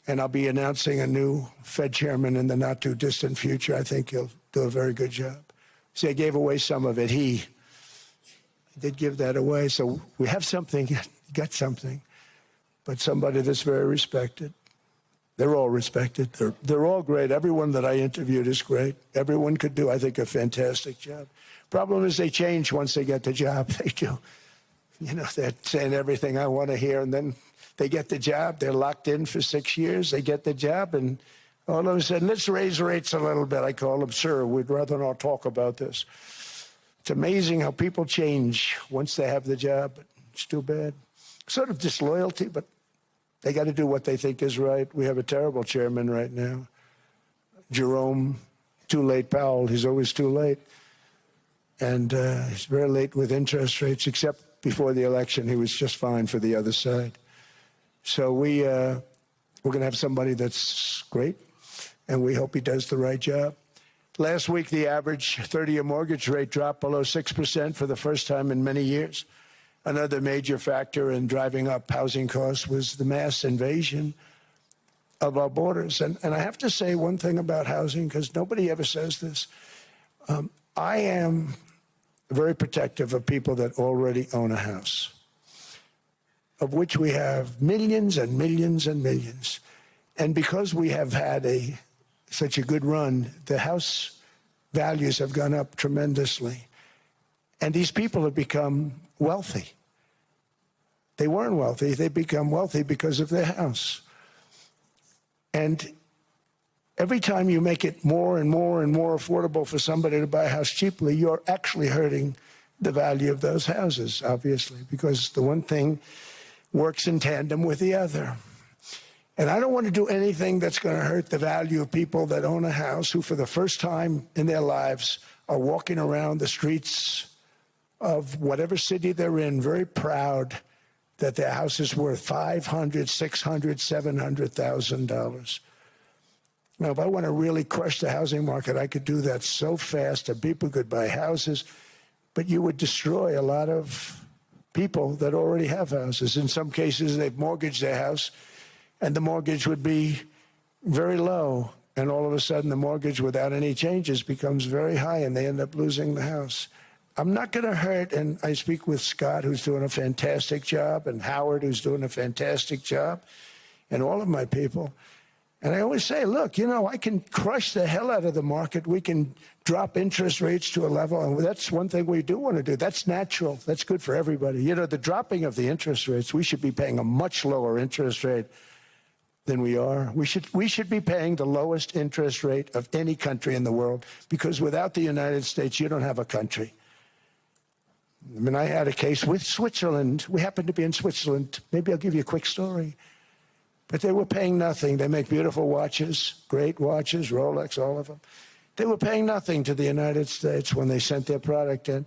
A: And I'll be announcing a new Fed chairman in the not-too-distant future. I think he'll do a very good job. See, I gave away some of it. He did give that away. So we have something, got something, but somebody that's very respected. They're all respected. They're all great. Everyone that I interviewed is great. Everyone could do, I think, a fantastic job. Problem is they change once they get the job. They do. They're saying everything I want to hear, and then they get the job. They're locked in for 6 years. They get the job, and all of a sudden, let's raise rates a little bit. I call them, sir, we'd rather not talk about this. It's amazing how people change once they have the job. It's too bad. Sort of disloyalty, but they got to do what they think is right. We have a terrible chairman right now. Jerome, too late Powell. He's always too late. And he's very late with interest rates, except before the election. He was just fine for the other side. So we're going to have somebody that's great, and we hope he does the right job. Last week, the average 30-year mortgage rate dropped below 6% for the first time in many years. Another major factor in driving up housing costs was the mass invasion of our borders. And I have to say one thing about housing, because nobody ever says this. I am very protective of people that already own a house, of which we have millions and millions and millions. And because we have had such a good run, the house values have gone up tremendously. And these people have become wealthy. They weren't wealthy. They become wealthy because of their house. And every time you make it more and more and more affordable for somebody to buy a house cheaply, you're actually hurting the value of those houses, obviously, because the one thing works in tandem with the other. And I don't want to do anything that's going to hurt the value of people that own a house, who for the first time in their lives are walking around the streets of whatever city they're in, very proud that their house is worth $500,000, $600,000, $700,000. Now, if I want to really crush the housing market, I could do that so fast that people could buy houses, but you would destroy a lot of people that already have houses. In some cases, they've mortgaged their house, and the mortgage would be very low. And all of a sudden, the mortgage without any changes becomes very high, and they end up losing the house. I'm not going to hurt, and I speak with Scott, who's doing a fantastic job, and Howard, who's doing a fantastic job, and all of my people. And I always say, look, you know, I can crush the hell out of the market. We can drop interest rates to a level, and that's one thing we do want to do. That's natural. That's good for everybody. You know, the dropping of the interest rates, we should be paying a much lower interest rate than we are. We should be paying the lowest interest rate of any country in the world, because without the United States, you don't have a country. I mean, I had a case with Switzerland. We happened to be in Switzerland. Maybe I'll give you a quick story. But they were paying nothing. They make beautiful watches, great watches, Rolex, all of them. They were paying nothing to the United States when they sent their product in.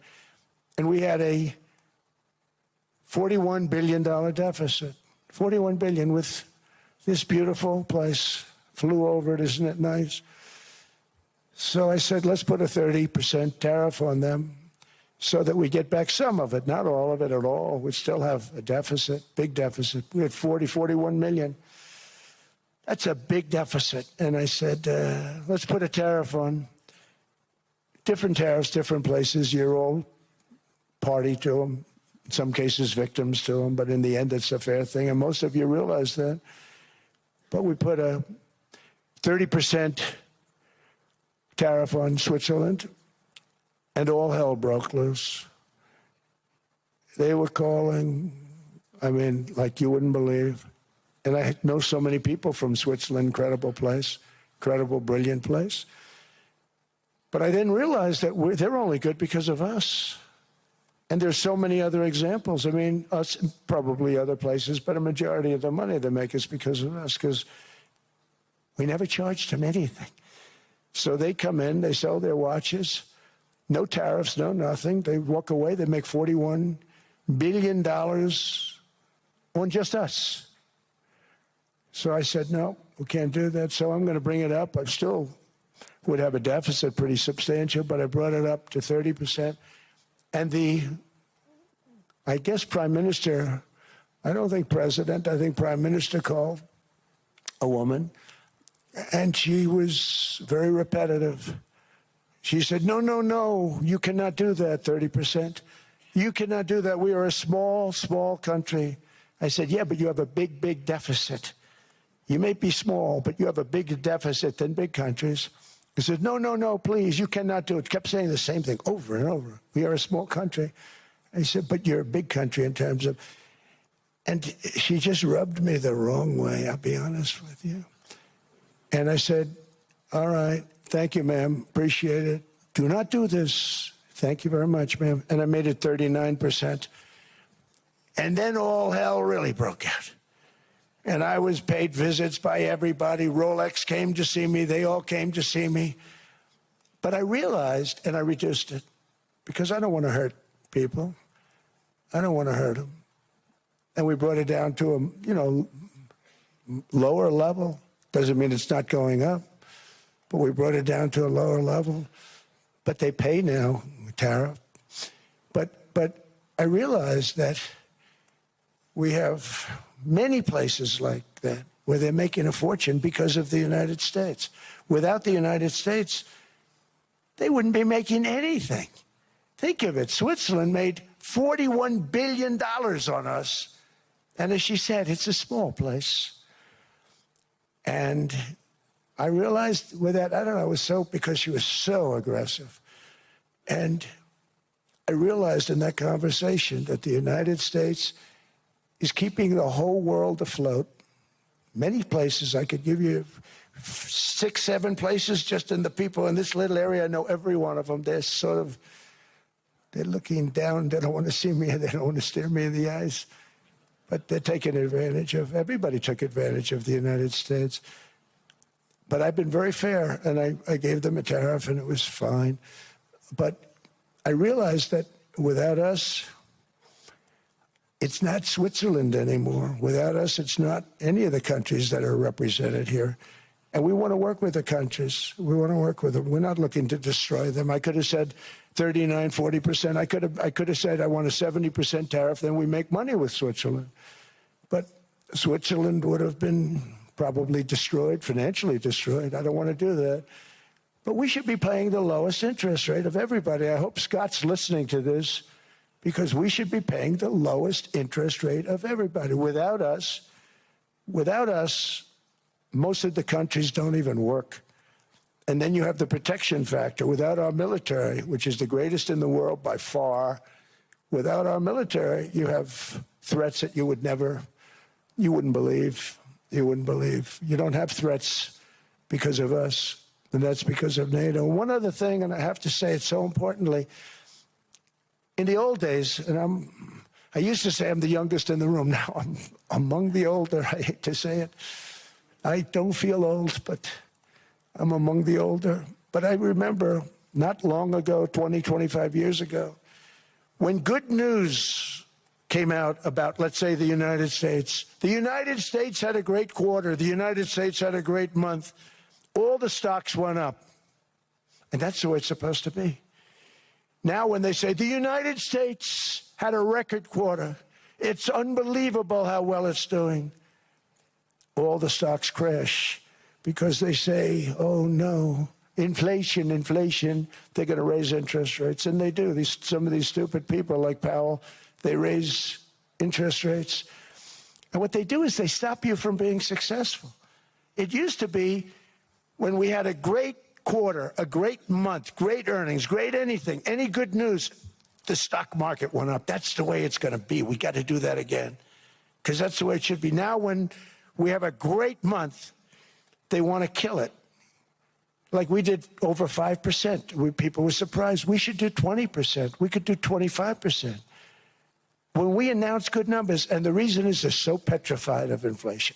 A: And we had a $41 billion deficit. $41 billion with this beautiful place. Flew over it, isn't it nice? So I said, let's put a 30% tariff on them, so that we get back some of it, not all of it at all. We still have a deficit, big deficit. We had 41 million. That's a big deficit. And I said, let's put a tariff on. Different tariffs, different places. You're all party to them. In some cases, victims to them. But in the end, it's a fair thing. And most of you realize that. But we put a 30% tariff on Switzerland. And all hell broke loose. They were calling, I mean, like you wouldn't believe. And I know so many people from Switzerland, incredible place, incredible, brilliant place. But I didn't realize that they're only good because of us. And there's so many other examples. I mean, us and probably other places, but a majority of the money they make is because of us, because we never charged them anything. So they come in, they sell their watches. No tariffs, no nothing. They walk away. They make $41 billion on just us. So I said, no, we can't do that. So I'm going to bring it up. I still would have a deficit pretty substantial, but I brought it up to 30%. And I guess Prime Minister, I don't think President, I think Prime Minister called a woman, and she was very repetitive. She said, no, no, no, you cannot do that, 30%. You cannot do that. We are a small, small country. I said, yeah, but you have a big, big deficit. You may be small, but you have a bigger deficit than big countries. He said, no, no, no, please, you cannot do it. Kept saying the same thing over and over. We are a small country. I said, but you're a big country in terms of... And she just rubbed me the wrong way, I'll be honest with you. And I said, all right. Thank you, ma'am. Appreciate it. Do not do this. Thank you very much, ma'am. And I made it 39%. And then all hell really broke out. And I was paid visits by everybody. Rolex came to see me. They all came to see me. But I realized, and I reduced it, because I don't want to hurt people. I don't want to hurt them. And we brought it down to a, lower level. Doesn't mean it's not going up. But we brought it down to a lower level. But they pay now, tariff. But I realized that we have many places like that where they're making a fortune because of the United States. Without the United States, they wouldn't be making anything. Think of it. Switzerland made $41 billion on us. And as she said, it's a small place. And I realized with that, I don't know, it was because she was so aggressive. And I realized in that conversation that the United States is keeping the whole world afloat. Many places, I could give you 6, 7 places just in the people in this little area. I know every one of them. They're looking down. They don't want to see me. They don't want to stare me in the eyes. But they're taking advantage of, everybody took advantage of the United States. But I've been very fair, and I gave them a tariff, and it was fine. But I realized that without us, it's not Switzerland anymore. Without us, it's not any of the countries that are represented here. And we want to work with the countries. We want to work with them. We're not looking to destroy them. I could have said 39, 40%. I could have said I want a 70% tariff, then we make money with Switzerland. But Switzerland would have been probably destroyed, financially destroyed. I don't want to do that. But we should be paying the lowest interest rate of everybody. I hope Scott's listening to this, because we should be paying the lowest interest rate of everybody. Without us, most of the countries don't even work. And then you have the protection factor. Without our military, which is the greatest in the world by far, without our military, you have threats that you wouldn't believe. You wouldn't believe. You don't have threats because of us, and that's because of NATO. One other thing, and I have to say it so importantly, in the old days, and I used to say I'm the youngest in the room. Now I'm among the older. I hate to say it. I don't feel old, but I'm among the older. But I remember not long ago, 20, 25 years ago, when good news came out about, let's say, the United States. The United States had a great quarter. The United States had a great month. All the stocks went up. And that's the way it's supposed to be. Now when they say the United States had a record quarter, it's unbelievable how well it's doing, all the stocks crash because they say, oh no, inflation, they're going to raise interest rates. And they do. Some of these stupid people like Powell, they raise interest rates. And what they do is they stop you from being successful. It used to be when we had a great quarter, a great month, great earnings, great anything, any good news, the stock market went up. That's the way it's going to be. We got to do that again, because that's the way it should be. Now when we have a great month, they want to kill it. Like we did over 5%. People were surprised. We should do 20%. We could do 25%. When we announce good numbers, and the reason is they're so petrified of inflation.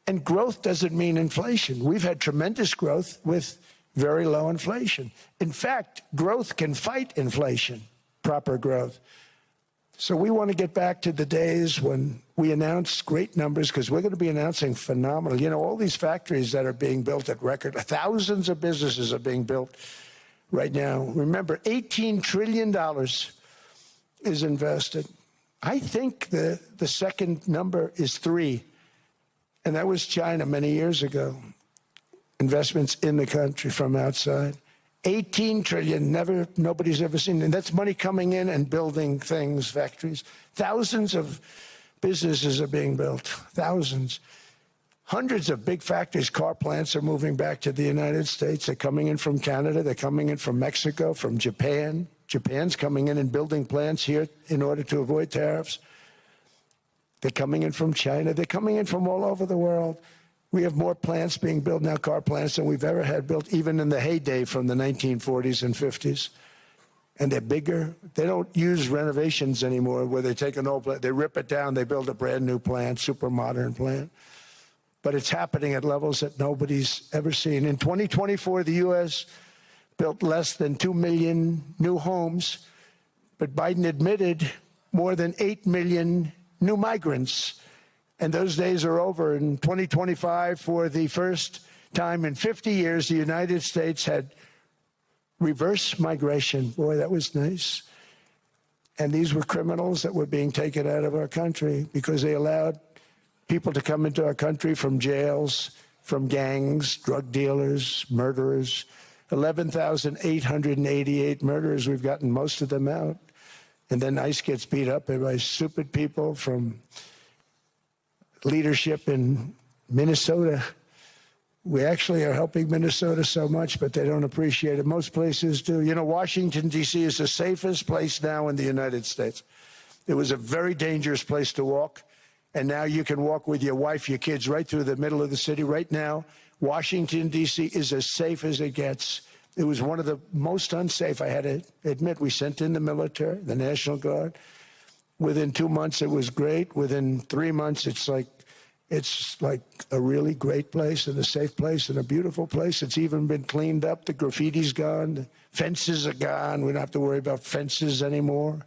A: And growth doesn't mean inflation. We've had tremendous growth with very low inflation. In fact, growth can fight inflation, proper growth. So we want to get back to the days when we announce great numbers, because we're going to be announcing phenomenal. You know, all these factories that are being built at record, thousands of businesses are being built right now. Remember, $18 trillion is invested. I think the second number is 3. And that was China many years ago. Investments in the country from outside. 18 trillion, nobody's ever seen. And that's money coming in and building things, factories. Thousands of businesses are being built, thousands. Hundreds of big factories, car plants are moving back to the United States. They're coming in from Canada, they're coming in from Mexico, from Japan. Japan's coming in and building plants here in order to avoid tariffs. They're coming in from China. They're coming in from all over the world. We have more plants being built now, car plants, than we've ever had built, even in the heyday from the 1940s and 50s. And they're bigger. They don't use renovations anymore where they take an old plant, they rip it down, they build a brand new plant, super modern plant. But it's happening at levels that nobody's ever seen. In 2024, the U.S. built less than 2 million new homes, but Biden admitted more than 8 million new migrants. And those days are over. In 2025, for the first time in 50 years, the United States had reverse migration. Boy, that was nice. And these were criminals that were being taken out of our country because they allowed people to come into our country from jails, from gangs, drug dealers, murderers. 11,888 murderers. We've gotten most of them out. And then ICE gets beat up by stupid people from leadership in Minnesota. We actually are helping Minnesota so much, but they don't appreciate it. Most places do. You know, Washington, D.C. is the safest place now in the United States. It was a very dangerous place to walk, and now you can walk with your wife, your kids, right through the middle of the city. Right now, Washington, D.C. is as safe as it gets. It was one of the most unsafe, I had to admit. We sent in the military, the National Guard. Within 2 months, it was great. Within 3 months, it's like a really great place and a safe place and a beautiful place. It's even been cleaned up. The graffiti's gone. The fences are gone. We don't have to worry about fences anymore.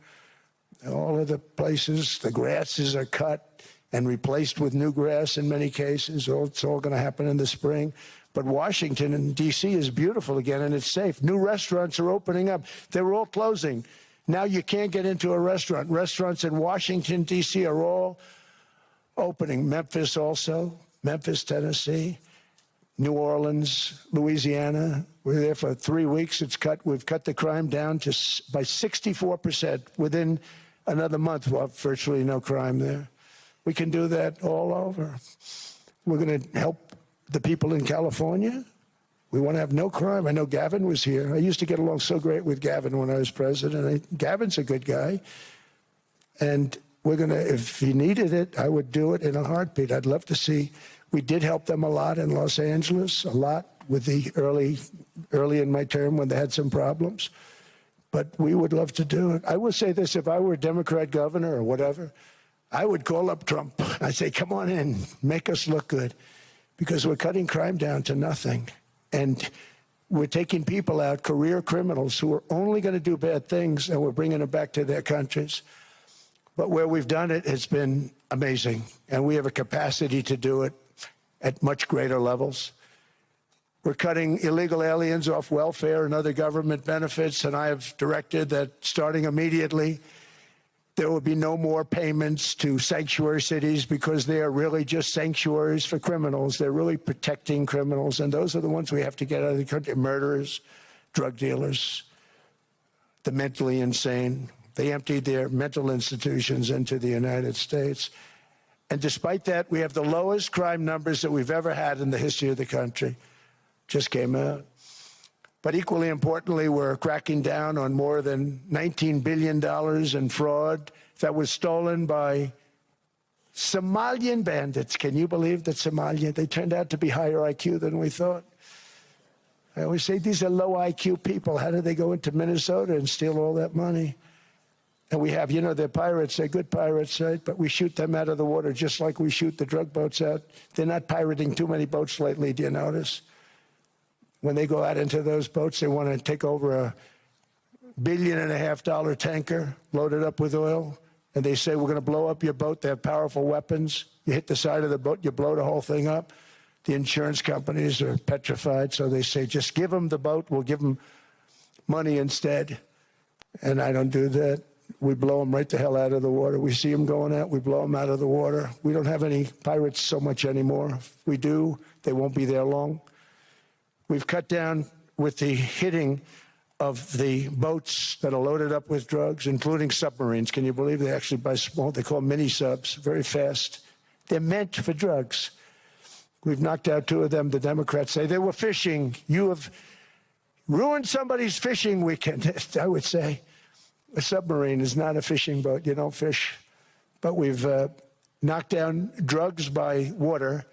A: All of the places, the grasses are cut and replaced with new grass in many cases. It's all going to happen in the spring. But Washington and D.C. is beautiful again, and it's safe. New restaurants are opening up. They were all closing. Now you can't get into a restaurant. Restaurants in Washington, D.C. are all opening. Memphis also. Memphis, Tennessee, New Orleans, Louisiana. We're there for 3 weeks. We've cut the crime down by 64%. Within another month, we'll have virtually no crime there. We can do that all over. We're going to help the people in California. We want to have no crime. I know Gavin was here. I used to get along so great with Gavin when I was president. Gavin's a good guy. And we're going to, if he needed it, I would do it in a heartbeat. I'd love to see. We did help them a lot in Los Angeles, a lot with the early in my term when they had some problems. But we would love to do it. I will say this, if I were a Democrat governor or whatever, I would call up Trump. I'd say, come on in, make us look good, because we're cutting crime down to nothing. And we're taking people out, career criminals who are only going to do bad things, and we're bringing them back to their countries. But where we've done it has been amazing, and we have a capacity to do it at much greater levels. We're cutting illegal aliens off welfare and other government benefits, and I have directed that starting immediately, there will be no more payments to sanctuary cities, because they are really just sanctuaries for criminals. They're really protecting criminals, and those are the ones we have to get out of the country: murderers, drug dealers, the mentally insane. They emptied their mental institutions into the United States. And despite that, we have the lowest crime numbers that we've ever had in the history of the country. Just came out. But equally importantly, we're cracking down on more than $19 billion in fraud that was stolen by Somalian bandits. Can you believe that Somalia? They turned out to be higher IQ than we thought. I always say these are low IQ people. How do they go into Minnesota and steal all that money? And we have, they're pirates. They're good pirates, right? But we shoot them out of the water just like we shoot the drug boats out. They're not pirating too many boats lately, do you notice? When they go out into those boats, they want to take over $1.5 billion tanker loaded up with oil, and they say, we're going to blow up your boat. They have powerful weapons. You hit the side of the boat, you blow the whole thing up. The insurance companies are petrified, so they say, just give them the boat. We'll give them money instead. And I don't do that. We blow them right the hell out of the water. We see them going out, we blow them out of the water. We don't have any pirates so much anymore. If we do, they won't be there long. We've cut down with the hitting of the boats that are loaded up with drugs, including submarines. Can you believe they actually buy small, they call them mini subs, very fast. They're meant for drugs. We've knocked out 2 of them. The Democrats say they were fishing. You have ruined somebody's fishing weekend. I would say a submarine is not a fishing boat. You don't fish. But we've knocked down drugs by water,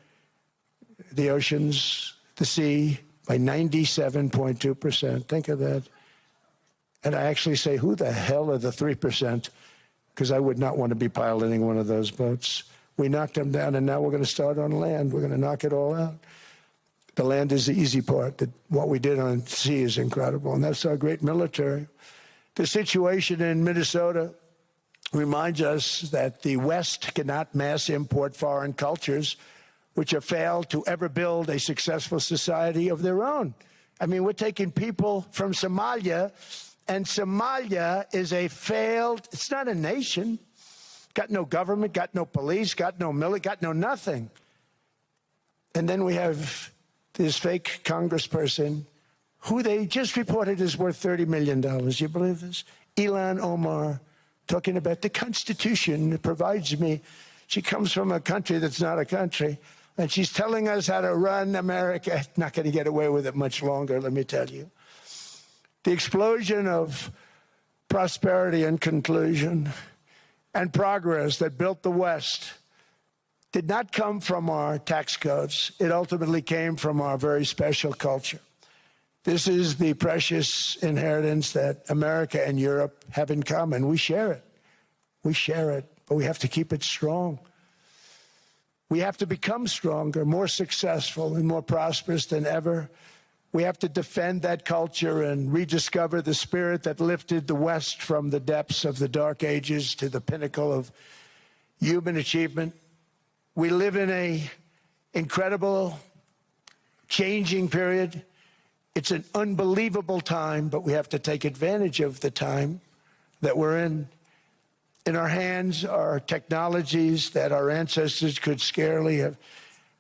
A: the oceans, the sea, by 97.2%. Think of that. And I actually say, who the hell are the 3%? Because I would not want to be piloting one of those boats. We knocked them down, and now we're going to start on land. We're going to knock it all out. The land is the easy part. What we did on sea is incredible, and that's our great military. The situation in Minnesota reminds us that the West cannot mass import foreign cultures which have failed to ever build a successful society of their own. I mean, we're taking people from Somalia, and Somalia is a failed, it's not a nation. Got no government, got no police, got no military, got no nothing. And then we have this fake congressperson who they just reported is worth $30 million. You believe this? Ilhan Omar, talking about the Constitution that provides me. She comes from a country that's not a country. And she's telling us how to run America. Not going to get away with it much longer, let me tell you. The explosion of prosperity and conclusion and progress that built the West did not come from our tax codes. It ultimately came from our very special culture. This is the precious inheritance that America and Europe have in common. We share it. We share it, but we have to keep it strong. We have to become stronger, more successful, and more prosperous than ever. We have to defend that culture and rediscover the spirit that lifted the West from the depths of the Dark Ages to the pinnacle of human achievement. We live in an incredible, changing period. It's an unbelievable time, but we have to take advantage of the time that we're in. In our hands are technologies that our ancestors could scarcely have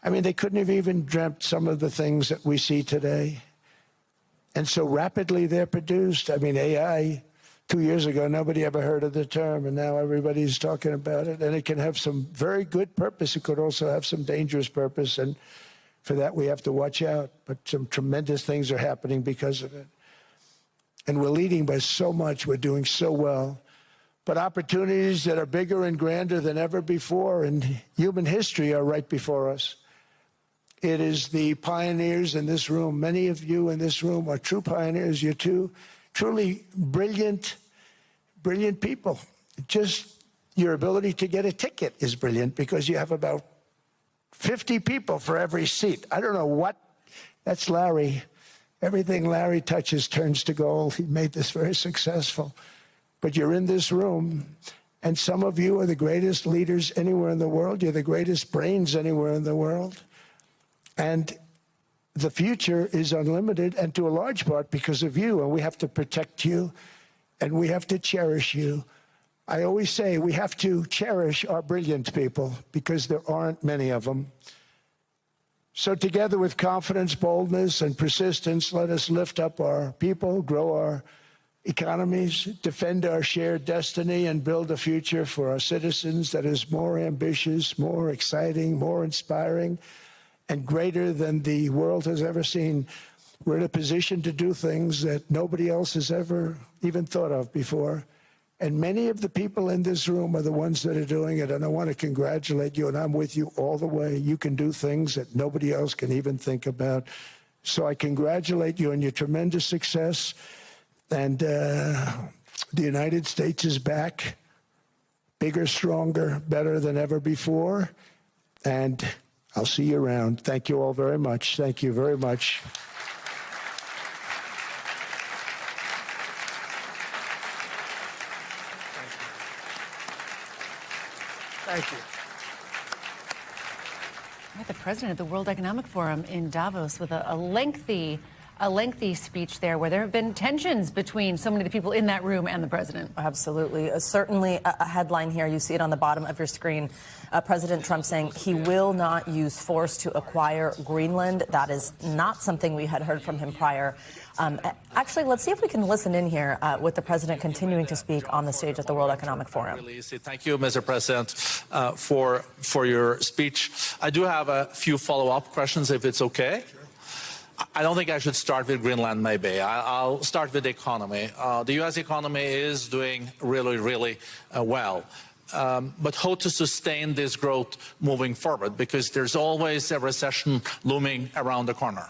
A: I mean, they couldn't have even dreamt some of the things that we see today. And so rapidly they're produced. I mean, AI, 2 years ago, nobody ever heard of the term, and now everybody's talking about it. And it can have some very good purpose. It could also have some dangerous purpose, and for that we have to watch out. But some tremendous things are happening because of it. And we're leading by so much. We're doing so well. But opportunities that are bigger and grander than ever before in human history are right before us. It is the pioneers in this room. Many of you in this room are true pioneers. You're truly brilliant people. Just your ability to get a ticket is brilliant because you have about 50 people for every seat. I don't know what. That's Larry. Everything Larry touches turns to gold. He made this very successful. But you're in this room, and some of you are the greatest leaders anywhere in the world. You're the greatest brains anywhere in the world. And the future is unlimited, and to a large part because of you, and we have to protect you, and we have to cherish you. I always say we have to cherish our brilliant people because there aren't many of them. So together with confidence, boldness, and persistence, let us lift up our people, grow our economies, defend our shared destiny, and build a future for our citizens that is more ambitious, more exciting, more inspiring, and greater than the world has ever seen. We're in a position to do things that nobody else has ever even thought of before. And many of the people in this room are the ones that are doing it. And I want to congratulate you, and I'm with you all the way. You can do things that nobody else can even think about. So I congratulate you on your tremendous success. And the United States is back, bigger, stronger, better than ever before. And I'll see you around. Thank you all very much. Thank you very much. Thank you.
B: The president of the World Economic Forum in Davos with a lengthy speech there where there have been tensions between so many of the people in that room and the president.
C: Absolutely. Certainly a headline here. You see it on the bottom of your screen. President Trump saying he will not use force to acquire Greenland. That is not something we had heard from him prior. Actually, let's see if we can listen in here with the president continuing to speak on the stage at the World Economic Forum.
D: Thank you, Mr. President, for your speech. I do have a few follow-up questions, if it's okay. Sure. I don't think I should start with Greenland, maybe. I'll start with the economy. The U.S. economy is doing really well. But how to sustain this growth moving forward? Because there's always a recession looming around the corner.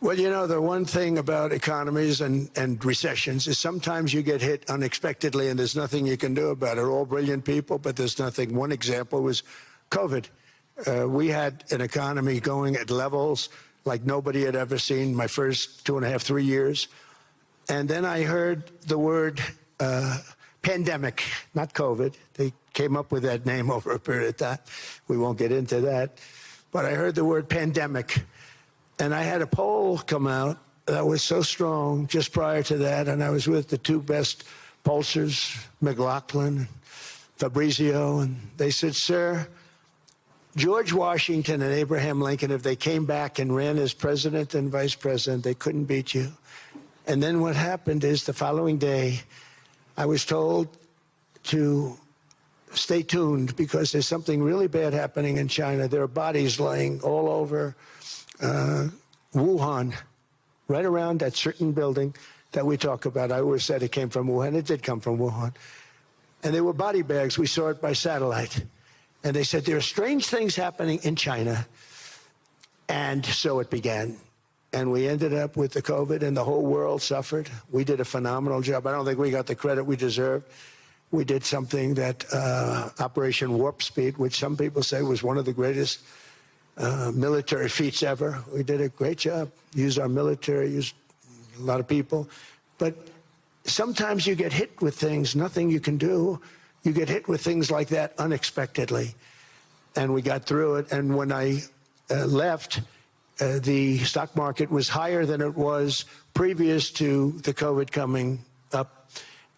A: Well, you know, the one thing about economies and recessions is sometimes you get hit unexpectedly and there's nothing you can do about it. All brilliant people, but there's nothing. One example was COVID. We had an economy going at levels like nobody had ever seen my first 2.5, 3 years. And then I heard the word pandemic, not COVID. They came up with that name over a period of time. We won't get into that. But I heard the word pandemic. And I had a poll come out that was so strong just prior to that. And I was with the two best pollsters, McLaughlin, Fabrizio. And they said, sir, George Washington and Abraham Lincoln, if they came back and ran as president and vice president, they couldn't beat you. And then what happened is the following day, I was told to stay tuned because there's something really bad happening in China. There are bodies laying all over Wuhan, right around that certain building that we talk about. I always said it came from Wuhan. It did come from Wuhan. And they were body bags. We saw it by satellite. And they said, there are strange things happening in China. And so it began. And we ended up with the COVID, and the whole world suffered. We did a phenomenal job. I don't think we got the credit we deserved. We did something that Operation Warp Speed, which some people say was one of the greatest military feats ever. We did a great job. Used our military, used a lot of people. But sometimes you get hit with things, nothing you can do. You get hit with things like that unexpectedly. And we got through it. And when I left, the stock market was higher than it was previous to the COVID coming up.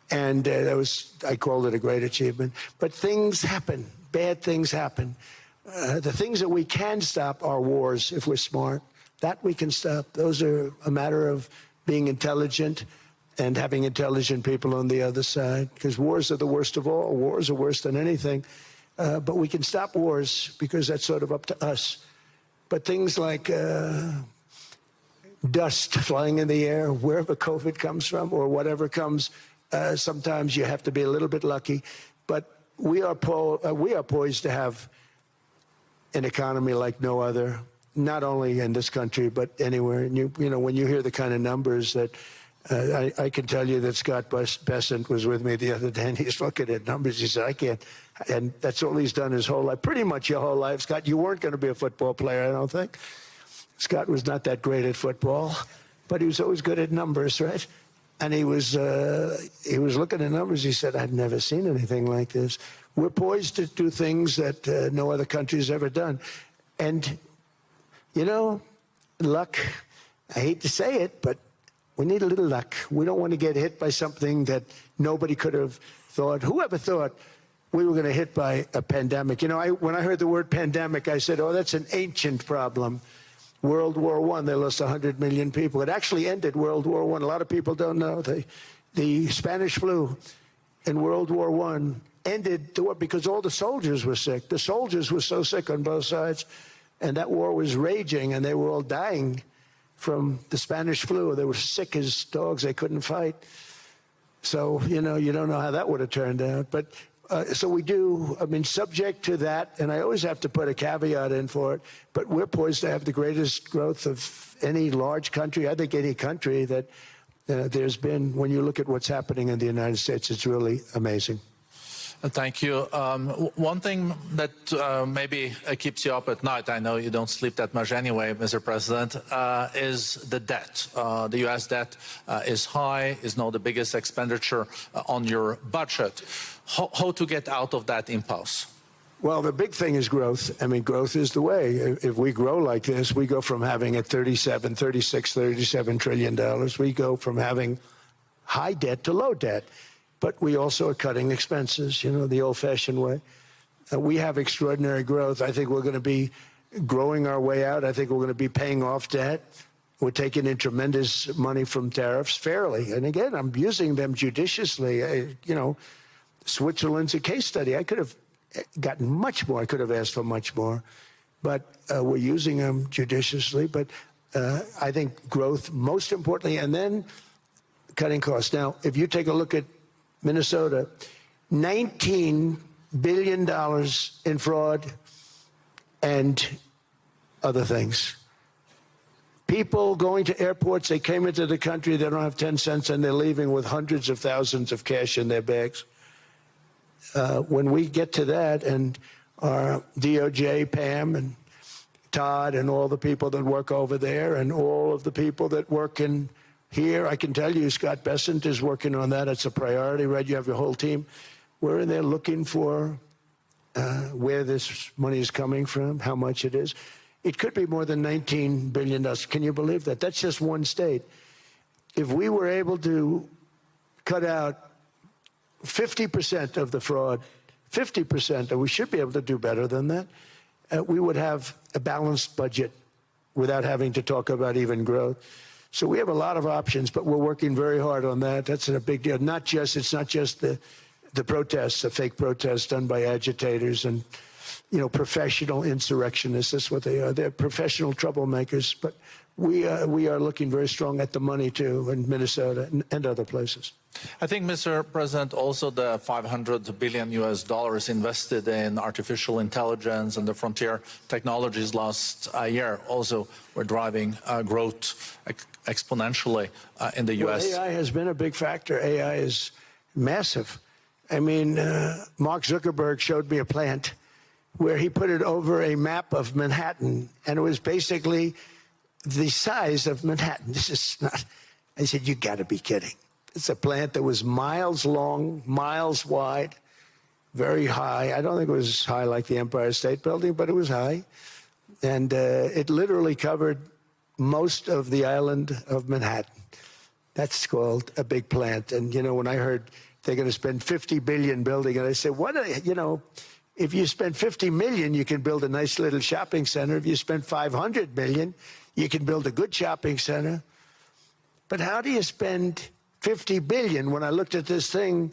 A: And that was, I called it a great achievement. But things happen. Bad things happen. The things that we can stop are wars if we're smart. That we can stop. Those are a matter of being intelligent and having intelligent people on the other side, because wars are the worst of all. Wars are worse than anything. But we can stop wars because that's sort of up to us. But things like dust flying in the air, wherever COVID comes from or whatever comes, sometimes you have to be a little bit lucky. But we are poised to have an economy like no other, not only in this country, but anywhere. And you know, when you hear the kind of numbers that I can tell you that Scott Bessent was with me the other day, and he's looking at numbers. He said, I can't. And that's all he's done his whole life, pretty much your whole life. Scott, you weren't going to be a football player, I don't think. Scott was not that great at football, but he was always good at numbers, right? And he was looking at numbers. He said, I've never seen anything like this. We're poised to do things that no other country's ever done. And, you know, luck, I hate to say it, but we need a little luck. We don't want to get hit by something that nobody could have thought. Whoever thought we were going to hit by a pandemic? You know, when I heard the word pandemic, I said, oh, that's an ancient problem. World War I, they lost 100 million people. It actually ended World War I. A lot of people don't know. The Spanish flu in World War I ended the war because all the soldiers were sick. The soldiers were so sick on both sides, and that war was raging, and they were all dying from the Spanish flu. They were sick as dogs. They couldn't fight. So, you know, you don't know how that would have turned out. But so we do, I mean, subject to that, and I always have to put a caveat in for it, but we're poised to have the greatest growth of any large country, I think any country that there's been. When you look at what's happening in the United States, it's really amazing.
D: Thank you. One thing that maybe keeps you up at night, I know you don't sleep that much anyway, Mr. President, is the debt. The U.S. debt is high, is now the biggest expenditure on your budget. How to get out of that impasse?
A: Well, the big thing is growth. I mean, growth is the way. If we grow like this, we go from having a $37 trillion. We go from having high debt to low debt. But we also are cutting expenses, you know, the old-fashioned way. We have extraordinary growth. I think we're going to be growing our way out. I think we're going to be paying off debt. We're taking in tremendous money from tariffs fairly. And again, I'm using them judiciously. You know, Switzerland's a case study. I could have gotten much more. I could have asked for much more. But we're using them judiciously. But I think growth, most importantly, and then cutting costs. Now, if you take a look at Minnesota, $19 billion in fraud and other things. People going to airports, they came into the country, they don't have 10 cents, and they're leaving with hundreds of thousands of cash in their bags. When we get to that, and our DOJ, Pam, and Todd, and all the people that work over there, and all of the people that work in here, I can tell you, Scott Bessent is working on that. It's a priority, right? You have your whole team. We're in there looking for where this money is coming from, how much it is. It could be more than $19 billion. Can you believe that? That's just one state. If we were able to cut out 50% of the fraud, 50%, and we should be able to do better than that, we would have a balanced budget without having to talk about even growth. So we have a lot of options, but we're working very hard on that. That's a big deal. It's not just the protests, the fake protests done by agitators and, you know, professional insurrectionists. That's what they are. They're professional troublemakers. But we are looking very strong at the money too in Minnesota and other places.
D: I think, Mr. President, also the $500 billion invested in artificial intelligence and the frontier technologies last year also were driving growth exponentially in the U.S.
A: Well, AI has been a big factor. AI is massive. I mean, Mark Zuckerberg showed me a plant where he put it over a map of Manhattan, and it was basically the size of Manhattan. This is not, I said, you got to be kidding. It's a plant that was miles long, miles wide, very high. I don't think it was high like the Empire State Building, but it was high. And it literally covered most of the island of Manhattan. That's called a big plant. And, you know, when I heard they're going to spend $50 billion building it, I said, what, you know, If you spend 50 million, you can build a nice little shopping center. If you spend 500 million, you can build a good shopping center. But how do you spend 50 billion? When I looked at this thing,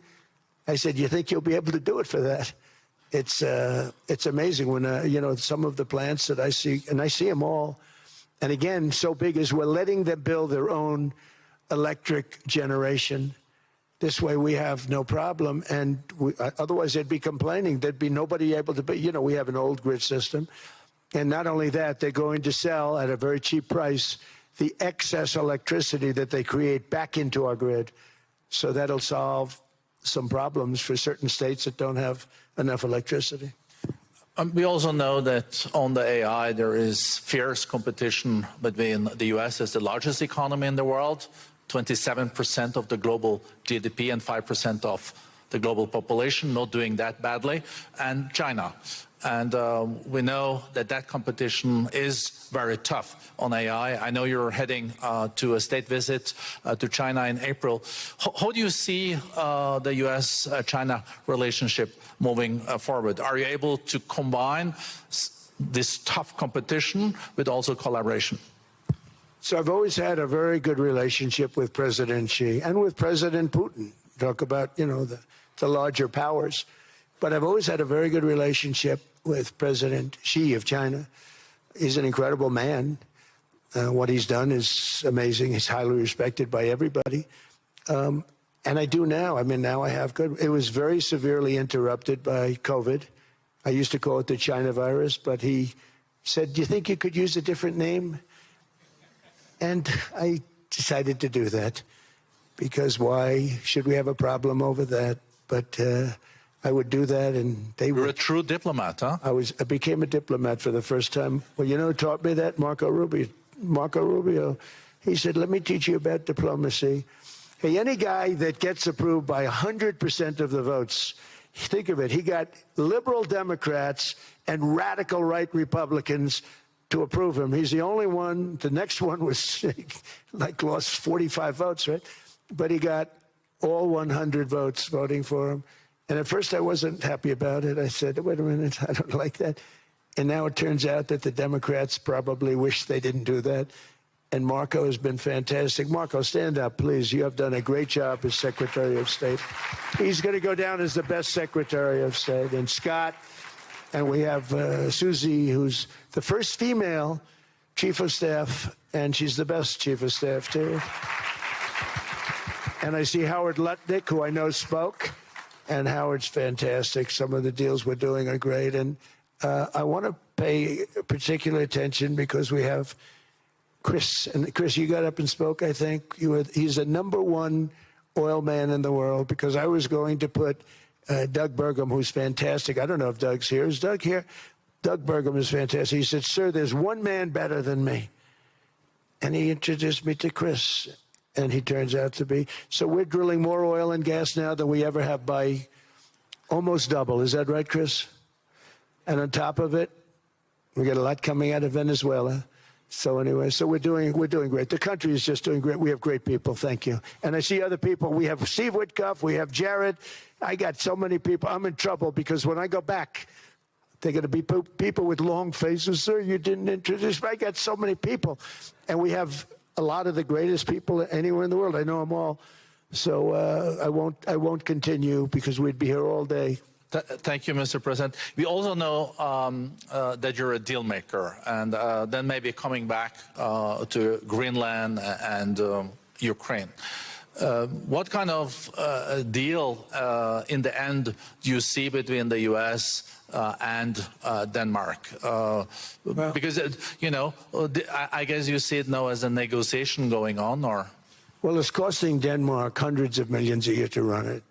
A: I said, you think you'll be able to do it for that? It's amazing when, you know, some of the plants that I see, and I see them all. And again, so big as we're letting them build their own electric generation. This way we have no problem. And otherwise they'd be complaining. There'd be nobody able to, you know, we have an old grid system. And not only that, they're going to sell at a very cheap price the excess electricity that they create back into our grid. So that'll solve some problems for certain states that don't have enough electricity.
D: We also know that on the AI, there is fierce competition between the U.S. as the largest economy in the world, 27% of the global GDP and 5% of the global population, not doing that badly, and China. And we know that that competition is very tough on AI. I know you're heading to a state visit to China in April. How do you see the U.S.-China relationship moving forward? Are you able to combine this tough competition with also collaboration?
A: So I've always had a very good relationship with President Xi and with President Putin. Talk about, you know, the larger powers. But I've always had a very good relationship with President Xi of China. He's an incredible man. What he's done is amazing. He's highly respected by everybody. And I do now. I mean, now I have good. It was very severely interrupted by COVID. I used to call it the China virus, but he said, do you think you could use a different name? And I decided to do that because why should we have a problem over that? But I would do that, and they were.
D: You're a true diplomat, huh?
A: I became a diplomat for the first time. Well, you know who taught me that? Marco Rubio. Marco Rubio. He said, let me teach you about diplomacy. Hey, any guy that gets approved by 100% of the votes, think of it, he got liberal Democrats and radical right Republicans to approve him. He's the only one. The next one was like lost 45 votes, right? But he got all 100 votes voting for him. And at first I wasn't happy about it. I said, wait a minute, I don't like that. And now it turns out that the Democrats probably wish they didn't do that. And Marco has been fantastic. Marco, stand up, please. You have done a great job as Secretary of State. He's going to go down as the best Secretary of State. And Scott, and we have Susie, who's the first female Chief of Staff, and she's the best Chief of Staff, too. And I see Howard Lutnick, who I know spoke. And Howard's fantastic. Some of the deals we're doing are great. And I want to pay particular attention because we have Chris. And Chris, you got up and spoke, I think. He's the #1 oil man in the world because I was going to put Doug Burgum, who's fantastic. I don't know if Doug's here. Is Doug here? Doug Burgum is fantastic. He said, sir, there's one man better than me. And he introduced me to Chris. And he turns out to be. So we're drilling more oil and gas now than we ever have by almost double. Is that right, Chris? And on top of it, we got a lot coming out of Venezuela. So anyway, so we're doing great. The country is just doing great. We have great people. Thank you. And I see other people. We have Steve Witkoff. We have Jared. I got so many people. I'm in trouble because when I go back, they're going to be people with long faces. Sir, you didn't introduce me. I got so many people. And we have a lot of the greatest people anywhere in the world. I know them all. So I won't continue because we'd be here all day.
D: Thank you, Mr. President. We also know that you're a deal maker, and then maybe coming back to Greenland and Ukraine. What kind of deal in the end do you see between the U.S. And Denmark? Because, you know, I guess you see it now as a negotiation going on, or?
A: Well, it's costing Denmark hundreds of millions a year to run it.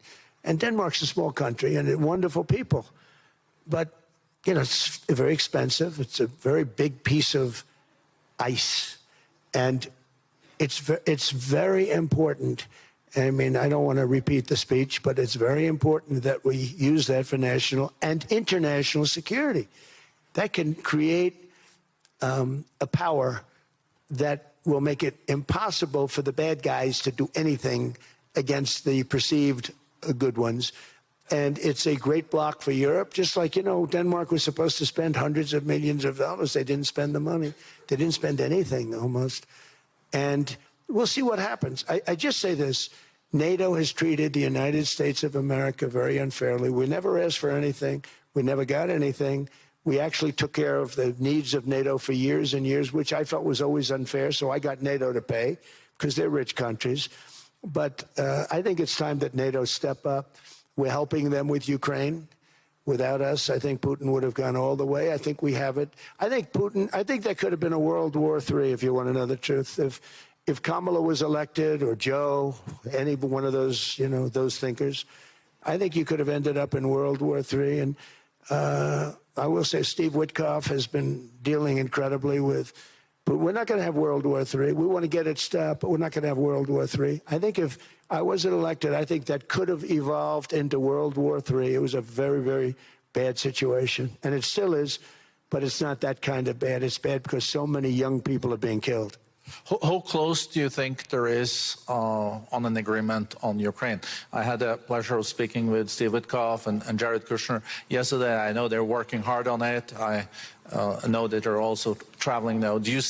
A: And Denmark's a small country and wonderful people. But, you know, it's very expensive. It's a very big piece of ice. And it's very important. I mean, I don't want to repeat the speech, but it's very important that we use that for national and international security. That can create a power that will make it impossible for the bad guys to do anything against the perceived good ones. And it's a great block for Europe, just like, Denmark was supposed to spend hundreds of millions of dollars. They didn't spend the money. They didn't spend anything almost. And we'll see what happens. I just say this. NATO has treated the United States of America very unfairly. We never asked for anything. We never got anything. We actually took care of the needs of NATO for years and years, which I felt was always unfair. So I got NATO to pay because they're rich countries. But I think it's time that NATO step up. We're helping them with Ukraine. Without us, I think Putin would have gone all the way. I think we have it. I think that could have been a World War III, if you want to know the truth. If Kamala was elected, or Joe, any one of those, those thinkers, I think you could have ended up in World War III. And I will say Steve Witkoff has been dealing incredibly with, but we're not going to have World War III. We want to get it stopped, but we're not going to have World War III. I think if I wasn't elected, I think that could have evolved into World War III. It was a very, very bad situation, and it still is, but it's not that kind of bad. It's bad because so many young people are being killed.
D: How close do you think there is on an agreement on Ukraine? I had the pleasure of speaking with Steve Witkoff and Jared Kushner yesterday. I know they're working hard on it. I know that they're also traveling now. Do you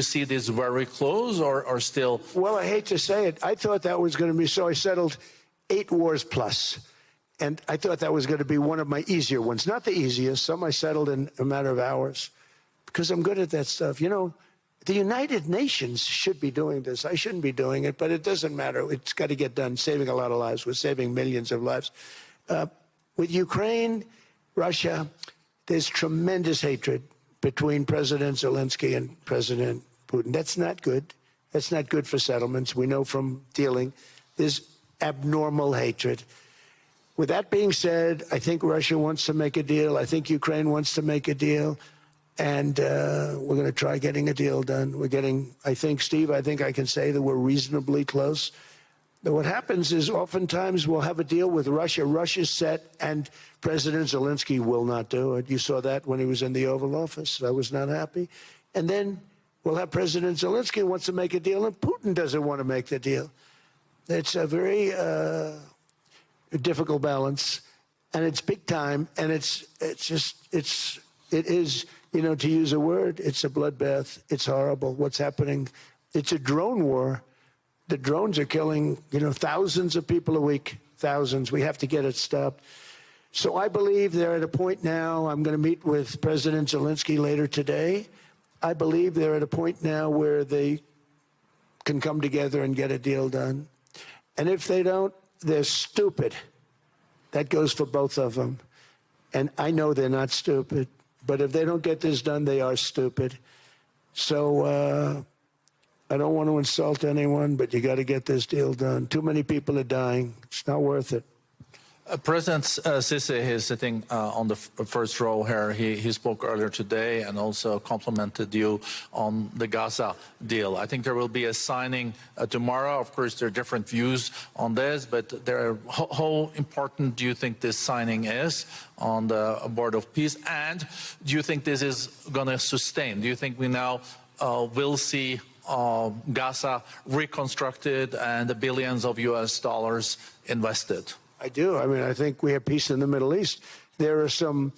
D: see this very close or still?
A: Well, I hate to say it. I thought that was going to be, so I settled 8 wars plus. And I thought that was going to be one of my easier ones. Not the easiest. Some I settled in a matter of hours because I'm good at that stuff. The United Nations should be doing this. I shouldn't be doing it, but it doesn't matter. It's got to get done, saving a lot of lives. We're saving millions of lives. With Ukraine, Russia, there's tremendous hatred between President Zelensky and President Putin. That's not good. That's not good for settlements. We know from dealing. There's abnormal hatred. With that being said, I think Russia wants to make a deal. I think Ukraine wants to make a deal. And we're going to try getting a deal done. We're getting, I think, Steve, I think I can say that we're reasonably close. But what happens is oftentimes we'll have a deal with Russia. Russia's set, and President Zelensky will not do it. You saw that when he was in the Oval Office. I was not happy. And then we'll have President Zelensky wants to make a deal, and Putin doesn't want to make the deal. It's a very difficult balance, and it's big time, and it is. To use a word, it's a bloodbath. It's horrible what's happening. It's a drone war. The drones are killing, thousands of people a week, thousands. We have to get it stopped. So I believe they're at a point now. I'm going to meet with President Zelensky later today. I believe they're at a point now where they can come together and get a deal done. And if they don't, they're stupid. That goes for both of them. And I know they're not stupid. But if they don't get this done, they are stupid. So I don't want to insult anyone, but you got to get this deal done. Too many people are dying. It's not worth it.
D: President Sisi is sitting on the first row here. He spoke earlier today and also complimented you on the Gaza deal. I think there will be a signing tomorrow. Of course, there are different views on this, but how important do you think this signing is on the board of peace? And do you think this is going to sustain? Do you think we now will see Gaza reconstructed and the billions of US dollars invested?
A: I do. I mean, I think we have peace in the Middle East. There are some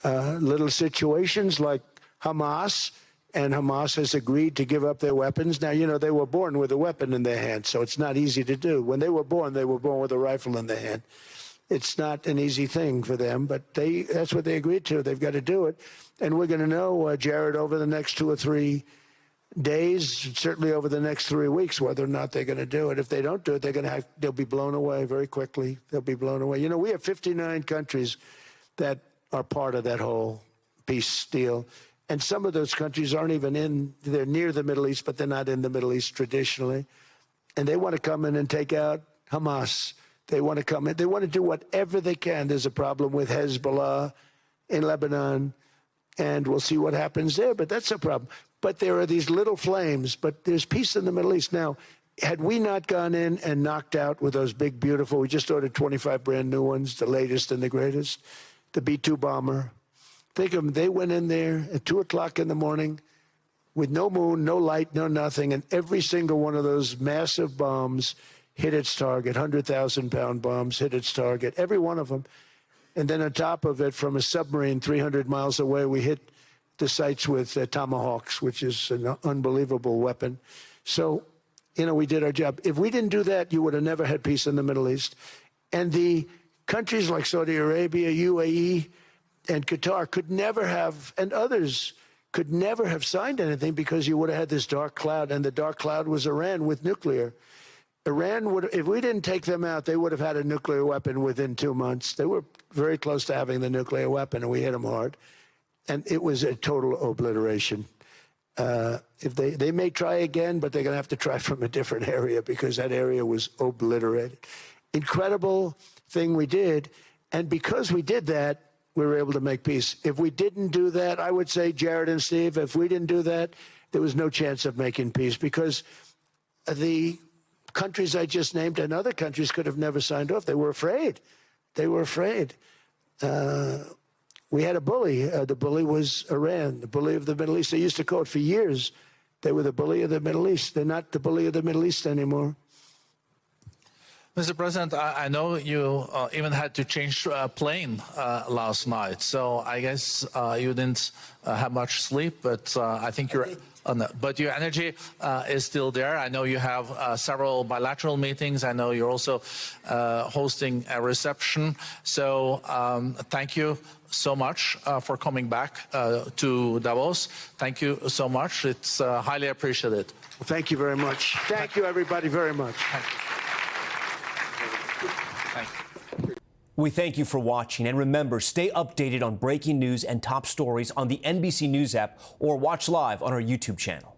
A: little situations like Hamas, and Hamas has agreed to give up their weapons. Now, they were born with a weapon in their hand, so it's not easy to do. When they were born with a rifle in their hand. It's not an easy thing for them, but that's what they agreed to. They've got to do it. And we're going to know, Jared, over the next 2 or 3 days, certainly over the next 3 weeks, whether or not they're going to do it. If they don't do it, they'll be blown away very quickly. They'll be blown away. We have 59 countries that are part of that whole peace deal. And some of those countries aren't even they're near the Middle East, but they're not in the Middle East traditionally. And they want to come in and take out Hamas. They want to come in. They want to do whatever they can. There's a problem with Hezbollah in Lebanon, and we'll see what happens there. But that's a problem. But there are these little flames, but there's peace in the Middle East. Now, had we not gone in and knocked out with those big, beautiful, we just ordered 25 brand new ones, the latest and the greatest, the B-2 bomber. Think of them, they went in there at 2 o'clock in the morning with no moon, no light, no nothing, and every single one of those massive bombs hit its target. 100,000-pound bombs hit its target, every one of them. And then on top of it, from a submarine 300 miles away, we hit the sites with tomahawks, which is an unbelievable weapon. So, you know, we did our job. If we didn't do that, you would have never had peace in the Middle East. And the countries like Saudi Arabia, UAE, and Qatar could never have, and others could never have signed anything because you would have had this dark cloud, and the dark cloud was Iran with nuclear. Iran would, if we didn't take them out, they would have had a nuclear weapon within 2 months. They were very close to having the nuclear weapon, and we hit them hard. And it was a total obliteration. If they may try again, but they're going to have to try from a different area because that area was obliterated. Incredible thing we did. And because we did that, we were able to make peace. If we didn't do that, I would say, Jared and Steve, if we didn't do that, there was no chance of making peace because the countries I just named and other countries could have never signed off. They were afraid. They were afraid. We had a bully. The bully was Iran, the bully of the Middle East. They used to call it for years. They were the bully of the Middle East. They're not the bully of the Middle East anymore.
D: Mr. President, I know you even had to change a plane last night, so I guess you didn't have much sleep, but I think you're... but your energy is still there. I know you have several bilateral meetings. I know you're also hosting a reception. So thank you so much for coming back to Davos. Thank you so much. It's highly appreciated.
A: Well, thank you very much. Thank you, everybody, very much.
D: Thank you. Thank you.
E: We thank you for watching, and remember, stay updated on breaking news and top stories on the NBC News app or watch live on our YouTube channel.